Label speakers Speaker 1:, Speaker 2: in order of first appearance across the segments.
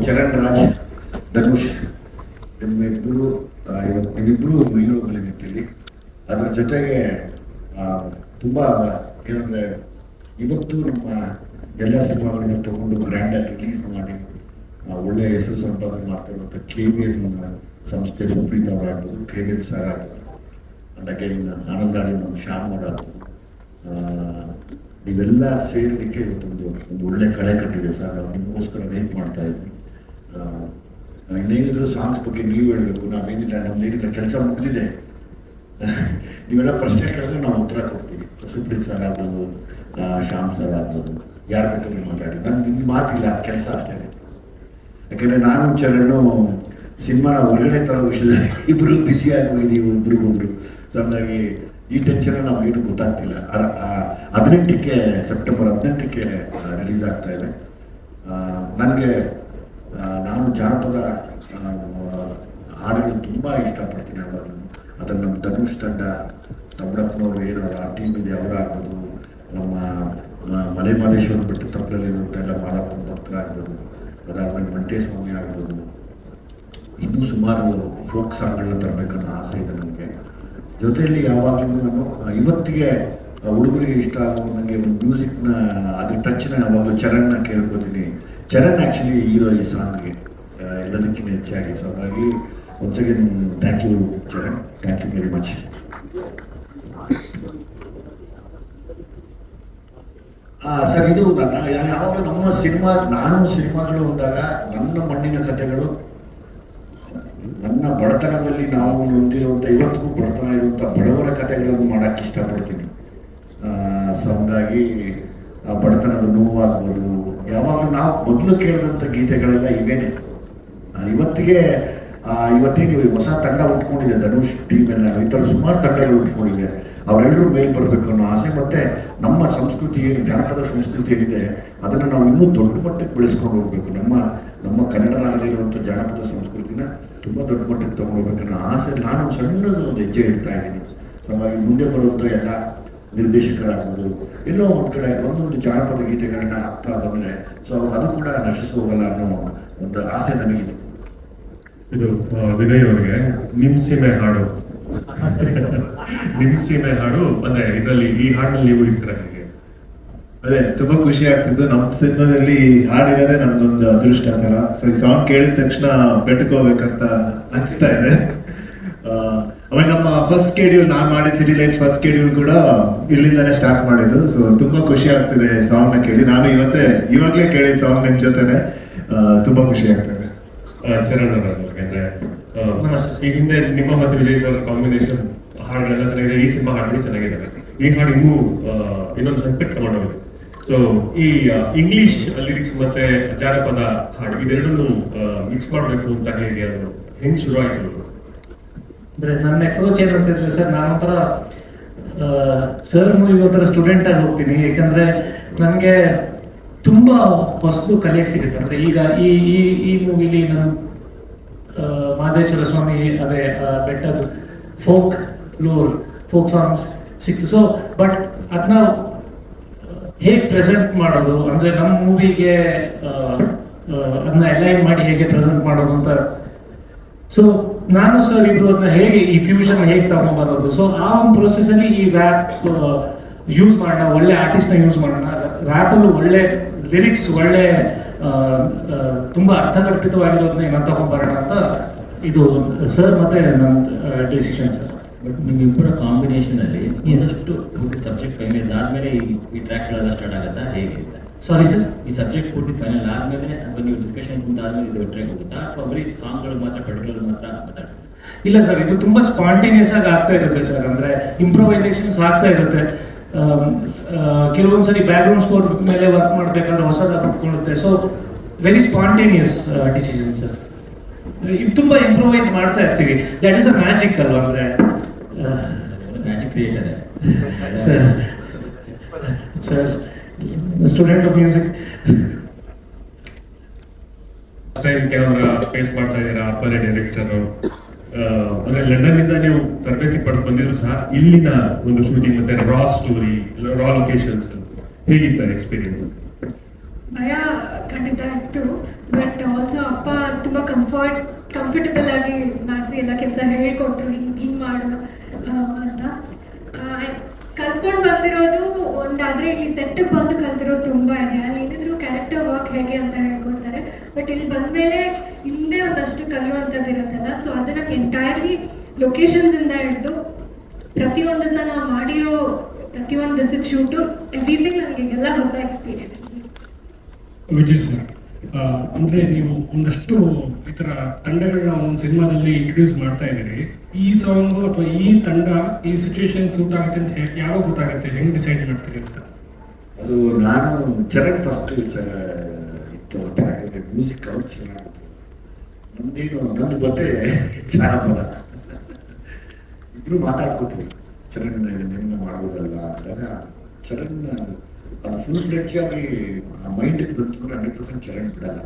Speaker 1: ಚರಣ್ ರಾಜ್, ಧನುಷ್ ನಿಮ್ಮಿಬ್ಬರು ಇವತ್ತು ನೀವಿಬ್ಬರು ಹೀರೋಗಳು ನಿಂತಿಲ್ಲಿ. ಅದರ ಜೊತೆಗೆ ತುಂಬ ಏನಂದರೆ ಇವತ್ತು ನಮ್ಮ ಎಲ್ಲ ಸಿನಿಮಾಗಳನ್ನ ತಗೊಂಡು ಗ್ರ್ಯಾಂಡಾಗಿ ರಿಲೀಸ್ ಮಾಡಿ ಒಳ್ಳೆ ಹೆಸರು ಸಂಪಾದನೆ ಮಾಡ್ತಾ ಇರುವಂಥ KVN ಸಂಸ್ಥೆ ಸುಪ್ರೀತ್ ಅವರಾಗ್ಬೋದು, KVN ಸರ್ ಆಗ್ಬೋದು, ಅಂಡ್ ಅಗೇನ್ ಆನಂದಾಡಿ ನಮ್ಮ ಶ್ಯಾಮ್ ಅವರಾಗ್ಬೋದು, ನೀವೆಲ್ಲ ಸೇರಿದಕ್ಕೆ ಇವತ್ತೊಂದು ಒಳ್ಳೆ ಕಳೆ ಕಟ್ಟಿದೆ ಸರ್. ನಾವು ನಿಮಗೋಸ್ಕರ ವೇಟ್ ಮಾಡ್ತಾ ಇದ್ವಿ. ಇನ್ನೇನಿದ್ರು ಸಾಂಗ್ಸ್ ಬಗ್ಗೆ ನೀವು ಹೇಳಬೇಕು, ನಾವೇನಿಲ್ಲ, ನಮ್ದೇನಿಲ್ಲ, ಕೆಲಸ ಮುಗಿದಿದೆ. ನೀವೆಲ್ಲ ಪ್ರಶ್ನೆ ಕೇಳಿದ್ರೆ ನಾವು ಉತ್ತರ ಕೊಡ್ತೀವಿ. ಸುಪ್ರೀತ್ ಸರ್ ಆಗ್ಬೋದು, ಶ್ಯಾಮ್ ಸರ್ ಆಗ್ಬೋದು, ಯಾರು ಬೇಕಾದ್ರೂ ಮಾತಾಡಿ. ನನ್ಗೆ ಇಲ್ಲಿ ಮಾತಿಲ್ಲ, ಕೆಲಸ ಅಷ್ಟೇ. ಯಾಕೆಂದರೆ ನಾನು ಚರಣು ಸಿನಿಮಾನ ಹೊರಗಡೆ ತರೋ ವಿಷಯದಲ್ಲಿ ಇಬ್ಬರು ಬ್ಯುಸಿ ಆಗಿದ್ದೀವಿ ಒಬ್ರಿಗೊಬ್ರು. ಸೊ ಹಂಗಾಗಿ ಈ ಟೆನ್ಷನ್ ನಮಗೇನು ಗೊತ್ತಾಗ್ತಿಲ್ಲ. 18ಕ್ಕೆ ಸೆಪ್ಟೆಂಬರ್ 18ಕ್ಕೆ ರಿಲೀಸ್ ಆಗ್ತಾ ಇದೆ. ನನಗೆ ನಾನು ಜಾನಪದ ಹಾಡುಗಳು ತುಂಬ ಇಷ್ಟಪಡ್ತೀನಿ. ಅವಾಗಲೂ ಅದನ್ನು ನಮ್ಮ ಧನುಷ್ ತಂಡ, ತಮ್ಮಡಪ್ಪನವರು ಏನು ಆ ಟೀಮ್ ಇದೆ ಅವರಾಗ್ಬೋದು, ನಮ್ಮ ಮಲೆ ಮಹದೇಶ್ವರ ಬೆಟ್ಟ ತಪ್ಪಲಲ್ಲಿರುವಂಥ ಎಲ್ಲ ಮಾಲಪ್ಪನ ಭಕ್ತರಾಗ್ಬೋದು, ಅದಾದಮೇಲೆ ಮಂಟೇಸ್ವಾಮಿ ಆಗ್ಬೋದು, ಇನ್ನೂ ಸುಮಾರು ಫೋಕ್ ಸಾಂಗ್ಗಳನ್ನ ತರಬೇಕನ್ನೋ ಆಸೆ ಇದೆ ನನಗೆ. ಜೊತೆಯಲ್ಲಿ ಯಾವಾಗಲೂ ನಾನು ಇವತ್ತಿಗೆ ಹುಡುಗರಿಗೆ ಇಷ್ಟ ಆಗೋ ನನಗೆ ಒಂದು ಮ್ಯೂಸಿಕ್ನ ಅದ್ರ ಟಚ್ನ ಯಾವಾಗಲೂ ಚರಣ್ನ ಕೇಳ್ಕೊತೀನಿ. ಚರಣ್ ಆ್ಯಕ್ಚುಲಿ ಹೀರೋ ಈ ಸಾಂಗ್ಗೆ ಎಲ್ಲದಕ್ಕಿಂತ ಹೆಚ್ಚಾಗಿ. ಸೊ ಹಾಗಾಗಿ once again thank you Charan, thank you very much. Sir, ಇದು ಯಾವಾಗ ನಮ್ಮ ಸಿನಿಮಾಗಳು ಅಂದಾಗ ನನ್ನ ಮಣ್ಣಿನ ಕಥೆಗಳು, ನನ್ನ ಬಡತನದಲ್ಲಿ ನಾವು ಹೊಂದಿರುವಂಥ, ಇವತ್ತಿಗೂ ಬಡತನ ಇರುವಂಥ ಬಡವರ ಕಥೆಗಳನ್ನು ಮಾಡೋಕ್ಕೆ ಇಷ್ಟಪಡ್ತೀನಿ. ಸೊ ಹಂಗಾಗಿ ಬಡತನದ ನೋವಾಗ್ಬೋದು, ಯಾವಾಗ ನಾವು ಮೊದಲು ಕೇಳಿದಂಥ ಗೀತೆಗಳೆಲ್ಲ ಇವೇನೆ. ಇವತ್ತಿಗೆ ಹೊಸ ತಂಡ ಉಟ್ಕೊಂಡಿದೆ, ಧನುಷ್ ಟೀಮ್ ಎಲ್ಲ ಈ ಥರ ಸುಮಾರು ತಂಡಗಳು ಉಟ್ಕೊಂಡಿದೆ. ಅವರೆಲ್ಲರೂ ಮೇಲೆ ಬರಬೇಕು ಅನ್ನೋ ಆಸೆ. ಮತ್ತು ನಮ್ಮ ಸಂಸ್ಕೃತಿ ಏನು, ಜಾನಪದ ಸಂಸ್ಕೃತಿ ಏನಿದೆ, ಅದನ್ನು ನಾವು ಇನ್ನೂ ದೊಡ್ಡ ಮಟ್ಟಕ್ಕೆ ಬೆಳೆಸ್ಕೊಂಡು ಹೋಗ್ಬೇಕು. ನಮ್ಮ ಕನ್ನಡ ನಾಡಲ್ಲಿರುವಂಥ ಜಾನಪದ ಸಂಸ್ಕೃತಿನ ತುಂಬ ದೊಡ್ಡ ಮಟ್ಟಕ್ಕೆ ತೊಗೊಂಡೋಗ್ಬೇಕನ್ನೋ ಆಸೆ ನಾನು ಸಣ್ಣದು ಒಂದು ಹೆಜ್ಜೆ ಇಡ್ತಾ ಇದ್ದೀನಿ. ಸೊ ಹಾಗಾಗಿ ಮುಂದೆ ಬರುವಂಥ ಎಲ್ಲ ನಿರ್ದೇಶಕರಾಗ್ಬೋದು, ಎಲ್ಲೋ ಒಂದು ಕಡೆ ಒಂದೊಂದು ಜಾನಪದ ಗೀತೆಗಳನ್ನ ಆಗ್ತಾ ಬಂದರೆ ಸೊ ಅದು ಕೂಡ ನಶಿಸಿ ಹೋಗಲ್ಲ ಅನ್ನೋ ಒಂದು ಆಸೆ ನನಗಿದೆ.
Speaker 2: ಇದು ವಿನಯ್ ಅವರಿಗೆ ನಿಮ್ ಸೀಮೆ ಹಾಡು ಅಂದ್ರೆ ಇದರಲ್ಲಿ ಈ ಹಾಡಿನಲ್ಲಿ ನೀವು ಇರ್ತೀರ ಹೇಗೆ?
Speaker 3: ಅದೇ ತುಂಬಾ ಖುಷಿ ಆಗ್ತಿತ್ತು. ನಮ್ಮ ಸಿನಿಮಾದಲ್ಲಿ ಹಾಡಿರೋದೇ ನಮ್ದೊಂದು ಅದೃಷ್ಟ ತರ. ಸೊ ಈ ಸಾಂಗ್ ಕೇಳಿದ ತಕ್ಷಣ ಬೆಟ್ಟಕೋಬೇಕಂತ ಅನಿಸ್ತಾ ಇದೆ. ಆಮೇಲೆ ನಮ್ಮ ಫಸ್ಟ್ ಸ್ಕೆಡ್ಯೂಲ್ ನಾನು ಮಾಡಿದ ಸಿಟಿ ಲೈಟ್ಸ್ ಫಸ್ಟ್ ಸ್ಕೆಡ್ಯೂಲ್ ಕೂಡ ಇಲ್ಲಿಂದಾನೇ ಸ್ಟಾರ್ಟ್ ಮಾಡಿದ್ದು. ಸೊ ತುಂಬಾ ಖುಷಿ ಆಗ್ತಿದೆ ಸಾಂಗ್ ನ ಕೇಳಿ. ನಾನು ಇವಾಗ್ಲೇ ಕೇಳಿದ ಸಾಂಗ್ ನಿಮ್ ಜೊತೆನೆ ತುಂಬಾ ಖುಷಿ ಆಗ್ತದೆ.
Speaker 2: ಚರಣ್ ಅಂದ್ರೆ ಈ ಹಿಂದೆ ನಿಮ್ಮ ಮತ್ತೆ ವಿಜಯ್ ಸರ್ ಕಾಂಬಿನೇಷನ್ ಹಾಡುಗಳೆಲ್ಲ ಚೆನ್ನಾಗಿದೆ, ಈ ಸಿನಿಮಾ ಹಾಡುಗಳು ಚೆನ್ನಾಗಿದ್ದಾವೆ. ಈ ಹಾಡು ಇನ್ನೊಂದು ಹಂತಕ್ಕೆ ತಗೊಂಡೋಗಿದೆ. ಸೊ ಈ ಇಂಗ್ಲಿಷ್ ಲಿರಿಕ್ಸ್ ಮತ್ತೆ ಜಾನಪದ ಹಾಡು ಇದೆರಡನ್ನು ಮಿಕ್ಸ್ ಮಾಡಬೇಕು ಅಂತ ಹೇಗೆ ಅದು ಹೆಂಗ್ ಶುರು ಆಯ್ತು?
Speaker 4: ಅಂದ್ರೆ ನನ್ನ ಅಪ್ರೋಚ್ ಏನಂತಿದ್ರೆ ಸರ್, ನಾನೊಂಥರ ಸರ್ ಮೂವಿಗೆ ಒಂಥರ ಸ್ಟೂಡೆಂಟ್ ಆಗಿ ಹೋಗ್ತೀನಿ. ಯಾಕಂದ್ರೆ ನನಗೆ ತುಂಬಾ ಹೊಸದು ಕಲಿಯಕ್ಕೆ ಸಿಗುತ್ತೆ. ಅಂದ್ರೆ ಈಗ ಈ ಮೂವಿಲಿ ನಾನು ಮಹದೇಶ್ವರ ಸ್ವಾಮಿ ಅದೇ ಬೆಟ್ಟದ ಫೋಕ್ ಸಾಂಗ್ಸ್ ಸಿಕ್ತು. ಸೊ ಬಟ್ ಅದನ್ನ ಹೇಗೆ ಪ್ರೆಸೆಂಟ್ ಮಾಡೋದು, ಅಂದ್ರೆ ನಮ್ಮ ಮೂವಿಗೆ ಅದನ್ನ ಅಲೈನ್ ಮಾಡಿ ಹೇಗೆ ಪ್ರೆಸೆಂಟ್ ಮಾಡೋದು ಅಂತ. ಸೊ ನಾನು ಸರ್ ಇಬ್ರು ಅದನ್ನ ಹೇಗೆ ಈ ಫ್ಯೂಷನ್ ಹೇಗೆ ತಗೊಂಡ್ಬರೋದು. ಸೊ ಆ ಒಂದು ಪ್ರೊಸೆಸ್ ಅಲ್ಲಿ ಈ ರ್ಯಾಪ್ ಯೂಸ್ ಮಾಡೋಣ, ಒಳ್ಳೆ ಆರ್ಟಿಸ್ಟ್ ನ ಯೂಸ್ ಮಾಡೋಣ, ರ್ಯಾಪಲ್ಲೂ ಒಳ್ಳೆ ಲಿರಿಕ್ಸ್, ಒಳ್ಳೆ ತುಂಬಾ ಅರ್ಥಗರ್ಭಿತವಾಗಿರೋದನ್ನ ಏನಂತ ತಗೊಂಡ್ಬರೋಣ ಅಂತ ಇದು ಸರ್ ಮತ್ತೆ ನನ್ನ ಡಿಸಿಷನ್ ಸರ್.
Speaker 5: ಬಟ್ ನಿಮ್ಮಿಬ್ಬರ ಕಾಂಬಿನೇಷನ್ ಅಲ್ಲಿ ಇನ್ನಷ್ಟು ಪೂರ್ತಿ ಸಬ್ಜೆಕ್ಟ್ ಫೈನಲ್ ಆದ್ಮೇಲೆ ಈ ಟ್ರ್ಯಾಕ್ಗಳೆಲ್ಲ ಸ್ಟಾರ್ಟ್ ಆಗುತ್ತಾ ಹೇಗೆ?
Speaker 4: ಸಾರಿ ಸರ್,
Speaker 5: ಈ ಸಬ್ಜೆಕ್ಟ್ ಪೂರ್ತಿ ಫೈನಲ್ ಆದ್ಮೇಲೆ ಅಥವಾ ನೀವು ಡಿಸ್ಕಷನ್ ಆದ್ಮೇಲೆ ಇದು ಟ್ರ್ಯಾಕ್ ಹೋಗುತ್ತಾ ಅಥವಾ ಬರೀ ಸಾಂಗ್ಗಳು ಮಾತ್ರ ಪರ್ಟಿಕ್ಯುಲರ್ ಮಾತ್ರ ಮಾತಾಡ್ತಾರೆ?
Speaker 4: ಇಲ್ಲ ಸರ್, ಇದು ತುಂಬಾ ಸ್ಪಾಂಟೇನಿಯಸ್ ಆಗಿ ಆಗ್ತಾ ಇರುತ್ತೆ ಸರ್. ಅಂದ್ರೆ ಇಂಪ್ರೊವೈಸೇಷನ್ಸ್ ಆಗ್ತಾ ಇರುತ್ತೆ. ಕೆಲವೊಂದ್ಸರಿ ಬ್ಯಾಕ್ಗ್ರೌಂಡ್ ಸ್ಕೋರ್ ಮೇಲೆ ವರ್ಕ್ ಮಾಡಬೇಕಾದ್ರೆ ಹೊಸದಾಗಿ ಬಿಟ್ಕೊಳ್ಳುತ್ತೆ. So very spontaneous decision sir. ತುಂಬಾ ಇಂಪ್ರೊವೈಸ್ ಮಾಡ್ತಾ ಇರ್ತೀವಿ. ದಟ್ ಇಸ್ ಅ ಮ್ಯಾಜಿಕ್ ಅಲ್ವಾ? ಅಂದ್ರೆ
Speaker 5: magic creator
Speaker 4: sir student of music.
Speaker 2: Time camera face ಮಾಡ್ತಾ ಇದ್ದೀರಾ, ಅಪ್ಪನೇ ಡೈರೆಕ್ಟರ್. ಅಂದ್ರೆ ಲಂಡನ್ ಇಂದ ನೀವು ತರಬೇತಿ ಪಡೆದು ಬಂದಿದ್ರು ಸಹ ಇಲ್ಲಿನ ಒಂದು ಶೂಟಿಂಗ್ ಮತ್ತೆ ರಾ ಸ್ಟೋರಿ, ರಾ ಲೊಕೇಶನ್ಸ್ ಹೇಗಿತ್ತು ಎಕ್ಸ್ಪೀರಿಯನ್ಸ್?
Speaker 6: ಭಯ ಖಂಡಿತ ಇತ್ತು. ಬಟ್ ಆಲ್ಸೋ ಅಪ್ಪ ತುಂಬ ಕಂಫರ್ಟಬಲ್ ಆಗಿ ಮಾಡಿಸಿ ಎಲ್ಲ ಕೆಲಸ ಹೇಳ್ಕೊಟ್ರು, ಹಿಂಗೆ ಮಾಡು ಅಂತ. ಕಲ್ತ್ಕೊಂಡು ಬಂದಿರೋದು ಒಂದಾದರೆ ಇಲ್ಲಿ ಸೆಟ್ಟಿಗೆ ಬಂದು ಕಲ್ತಿರೋದು ತುಂಬ ಇದೆ. ಅಲ್ಲಿ ಏನಿದ್ರು ಕ್ಯಾರೆಕ್ಟರ್ ವರ್ಕ್ ಹೇಗೆ ಅಂತ ಹೇಳ್ಕೊಡ್ತಾರೆ, ಬಟ್ ಇಲ್ಲಿ ಬಂದಮೇಲೆ ಹಿಂದೆ ಒಂದಷ್ಟು ಕಲಿಯುವಂಥದ್ದು ಇರುತ್ತಲ್ಲ, ಸೊ ಅದು ನಮ್ಗೆ ಎಂಟೈರ್ಲಿ ಲೊಕೇಶನ್ಸಿಂದ ಹಿಡಿದು ಪ್ರತಿಯೊಂದು ಸಹ ನಾವು ಮಾಡಿರೋ ಪ್ರತಿಯೊಂದು ದಿವಸದ ಶೂಟು ಎವ್ರಿಥಿಂಗ್ ನನಗೆ ಎಲ್ಲ ಹೊಸ ಎಕ್ಸ್ಪೀರಿಯನ್ಸ್.
Speaker 7: ವಿಜಯ್ ಸರ್, ಅಂದರೆ ನೀವು ಒಂದಷ್ಟು ಈ ಥರ ತಂಡಗಳನ್ನ ಒಂದು ಸಿನಿಮಾದಲ್ಲಿ ಇಂಟ್ರೊಡ್ಯೂಸ್ ಮಾಡ್ತಾ ಇದ್ದೀರಿ. ಈ ಸಾಂಗು ಅಥವಾ ಈ ತಂಡ ಈ ಸಿಚುವೇಶನ್ ಸೂಟ್ ಆಗುತ್ತೆ ಅಂತ ಯಾವಾಗ ಗೊತ್ತಾಗುತ್ತೆ, ಹೆಂಗೆ ಡಿಸೈಡ್ ಮಾಡ್ತೀರಿ ಅಂತ?
Speaker 1: ಅದು ನಾನು ಚರಣ್ ಫಸ್ಟ್ ಇತ್ತು ಅಂತ, ಯಾಕಂದರೆ ಮ್ಯೂಸಿಕ್ ಅವ್ರು ಚೆನ್ನಾಗುತ್ತೆ. ನಂದು ಮತ್ತೆ ಜಾನಪದ ಇಬ್ಬರು ಮಾತಾಡ್ಕೋತೀವಿ. ಚರಣ್ ನಿಮ್ಮನ್ನ ಮಾಡ್ಬೋದಲ್ಲ ಅಂದಾಗ ಚರಣ್ ಅದು ಫುಲ್ ಫ್ಲೆಡ್ಜ್ ಆಗಿ ಮೈಂಡಿಗೆ ಬಂತು 100% ಚರಣ್ ಬಿಡಲ್ಲ.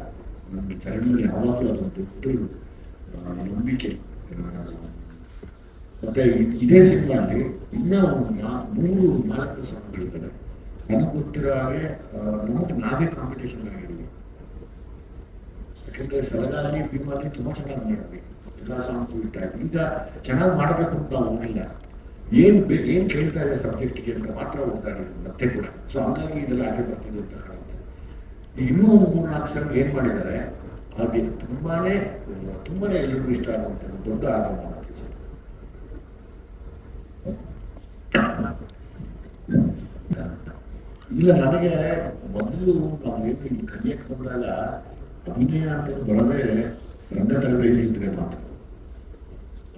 Speaker 1: ನನಗೆ ಚರಣ್ ಯಾವಾಗಲೂ ಅದೊಂದು ದೊಡ್ಡ ನಂಬಿಕೆ. ಮತ್ತೆ ಇದೇ ಸಿನಿಮಾಲ್ಲಿ ಇನ್ನೂ 3-4 ಸಾಂಗ್ಗಳಿದ್ದಾರೆ. ನನಗೆ ಗೊತ್ತಿರೋ ಹಾಗೆ ನಾವೇ ಕಾಂಪಿಟೇಷನ್ ಆಗಿದ್ದೀವಿ. ಯಾಕಂದ್ರೆ ಸಲಗಾಲಿ ಭೀಮಾಲಿ ತುಂಬಾ ಚೆನ್ನಾಗಿ ಮಾಡಿದ್ವಿ, ಎಲ್ಲ ಸಾಂಗ್ಸ್ ಇಟ್ಟಾಯ್ತು. ಈಗ ಚೆನ್ನಾಗಿ ಮಾಡಬೇಕು ಅಂತ ನಾವು ಹೋಗಿಲ್ಲ, ಏನ್ ಕೇಳ್ತಾ ಇದೆ ಸಬ್ಜೆಕ್ಟ್ಗೆ ಅಂತ ಮಾತ್ರ ಹೋಗ್ತಾ ಇರೋದು ಮತ್ತೆ ಕೂಡ. ಸೊ ಹಂಗಾಗಿ ಇದೆಲ್ಲ ಆಚೆ ಬರ್ತಿದೆ ಅಂತ ಕಾಣುತ್ತೆ. ಈಗ ಇನ್ನೂ ಒಂದು 3-4 ಸಾಂಗ್ ಏನ್ ಮಾಡಿದ್ದಾರೆ, ಹಾಗೆ ತುಂಬಾನೇ ಎಲ್ರಿಗೂ ಇಷ್ಟ ಆಗುವಂತ ದೊಡ್ಡ ಆಲ್ಬಮ್ ಆಗುತ್ತೆ ಸರ್. ಇಲ್ಲ, ನನಗೆ ಮೊದಲು ನಾವೇನು ಇಲ್ಲಿ ಕಲಿಯಕ್ಕೆ ಬಂದಾಗ ಅಭಿನಯ ಅನ್ನೋದು ಬರೋದೇ ರಂಗ ತರಬೇತಿ ಇದ್ರೆ ಮಾತ್ರ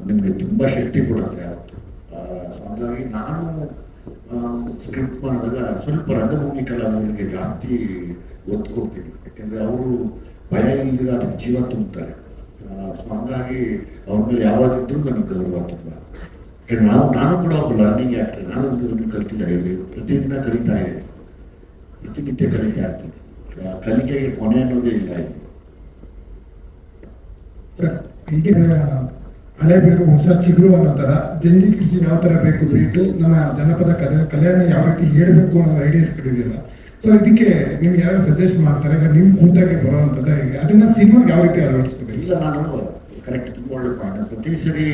Speaker 1: ನಿಮ್ಗೆ ತುಂಬಾ ಶಕ್ತಿ ಕೊಡುತ್ತೆ ಯಾವತ್ತು. ಹಾಗಾಗಿ ನಾನು ಸ್ಕ್ರಿಪ್ಟ್ ಮಾಡಿದಾಗ ಸ್ವಲ್ಪ ರಂಗಭೂಮಿ ಕಲಾವಿದರಿಗೆ ಜಾಸ್ತಿ ಒತ್ತು ಕೊಡ್ತೀನಿ. ಯಾಕೆಂದ್ರೆ ಅವರು ಭಯ ಇಲ್ದಿರ ಅದಕ್ಕೆ ಜೀವ ತುಂಬ್ತಾರೆ. ಸೊ ಹಂಗಾಗಿ ಅವ್ರ ಮೇಲೆ ಯಾವಾಗಿದ್ರು ನನಗೆ ಗೌರವ ತುಂಬ. ನಾನು ಕೂಡ ಒಬ್ಬ ಲರ್ನಿಂಗ್ ಆಕ್ಟರ್. ನಾನು ಕಲ್ತಿದ್ದ ಇದ್ದೀವಿ, ಪ್ರತಿದಿನ ಕಲಿತಾ ಇದ್ದೀನಿ, ಪ್ರತಿನಿತ್ಯ ಕಲಿತಾ ಇರ್ತೀನಿ. ಕಲಿಕೆಗೆ ಕೊನೆ ಅನ್ನೋದೇ ಇಲ್ಲ ಇಲ್ಲಿ.
Speaker 8: ಸರ್, ಈಗಿನ ಹಳೆ ಬೇಕು ಹೊಸ ಚಿಗುರು ಅನ್ನೋ ಥರ ಜಂಜಿ ಕಿಸಿ ಯಾವ ಥರ ಬೇಕು ಬಿಟ್ಟು ನಮ್ಮ ಜನಪದ ಕಲೆಯನ್ನು ಯಾವ ರೀತಿ ಹೇಳಬೇಕು ಅನ್ನೋ ಐಡಿಯಾಸ್ಗಳಿದೆಯಲ್ಲ, ಸೊ ಇದಕ್ಕೆ ನಿಮ್ಗೆ ಯಾರು ಸಜೆಸ್ಟ್ ಮಾಡ್ತಾರೆ, ಇಲ್ಲ ನಿಮ್ಮ ಕೂತಾಗೆ ಬರೋವಂಥದ್ದು ಹೇಗೆ ಅದನ್ನ ಸಿನಿಮಾಗೆ ಯಾವ ರೀತಿ ಅಳವಡಿಸ್ಬೇಕು? ಇಲ್ಲ,
Speaker 1: ನಾನು ಕರೆಕ್ಟ್ ತುಂಬ ಒಳ್ಳೆ ಪಾಯಿಂಟ್. ಪ್ರತಿ ಸರಿ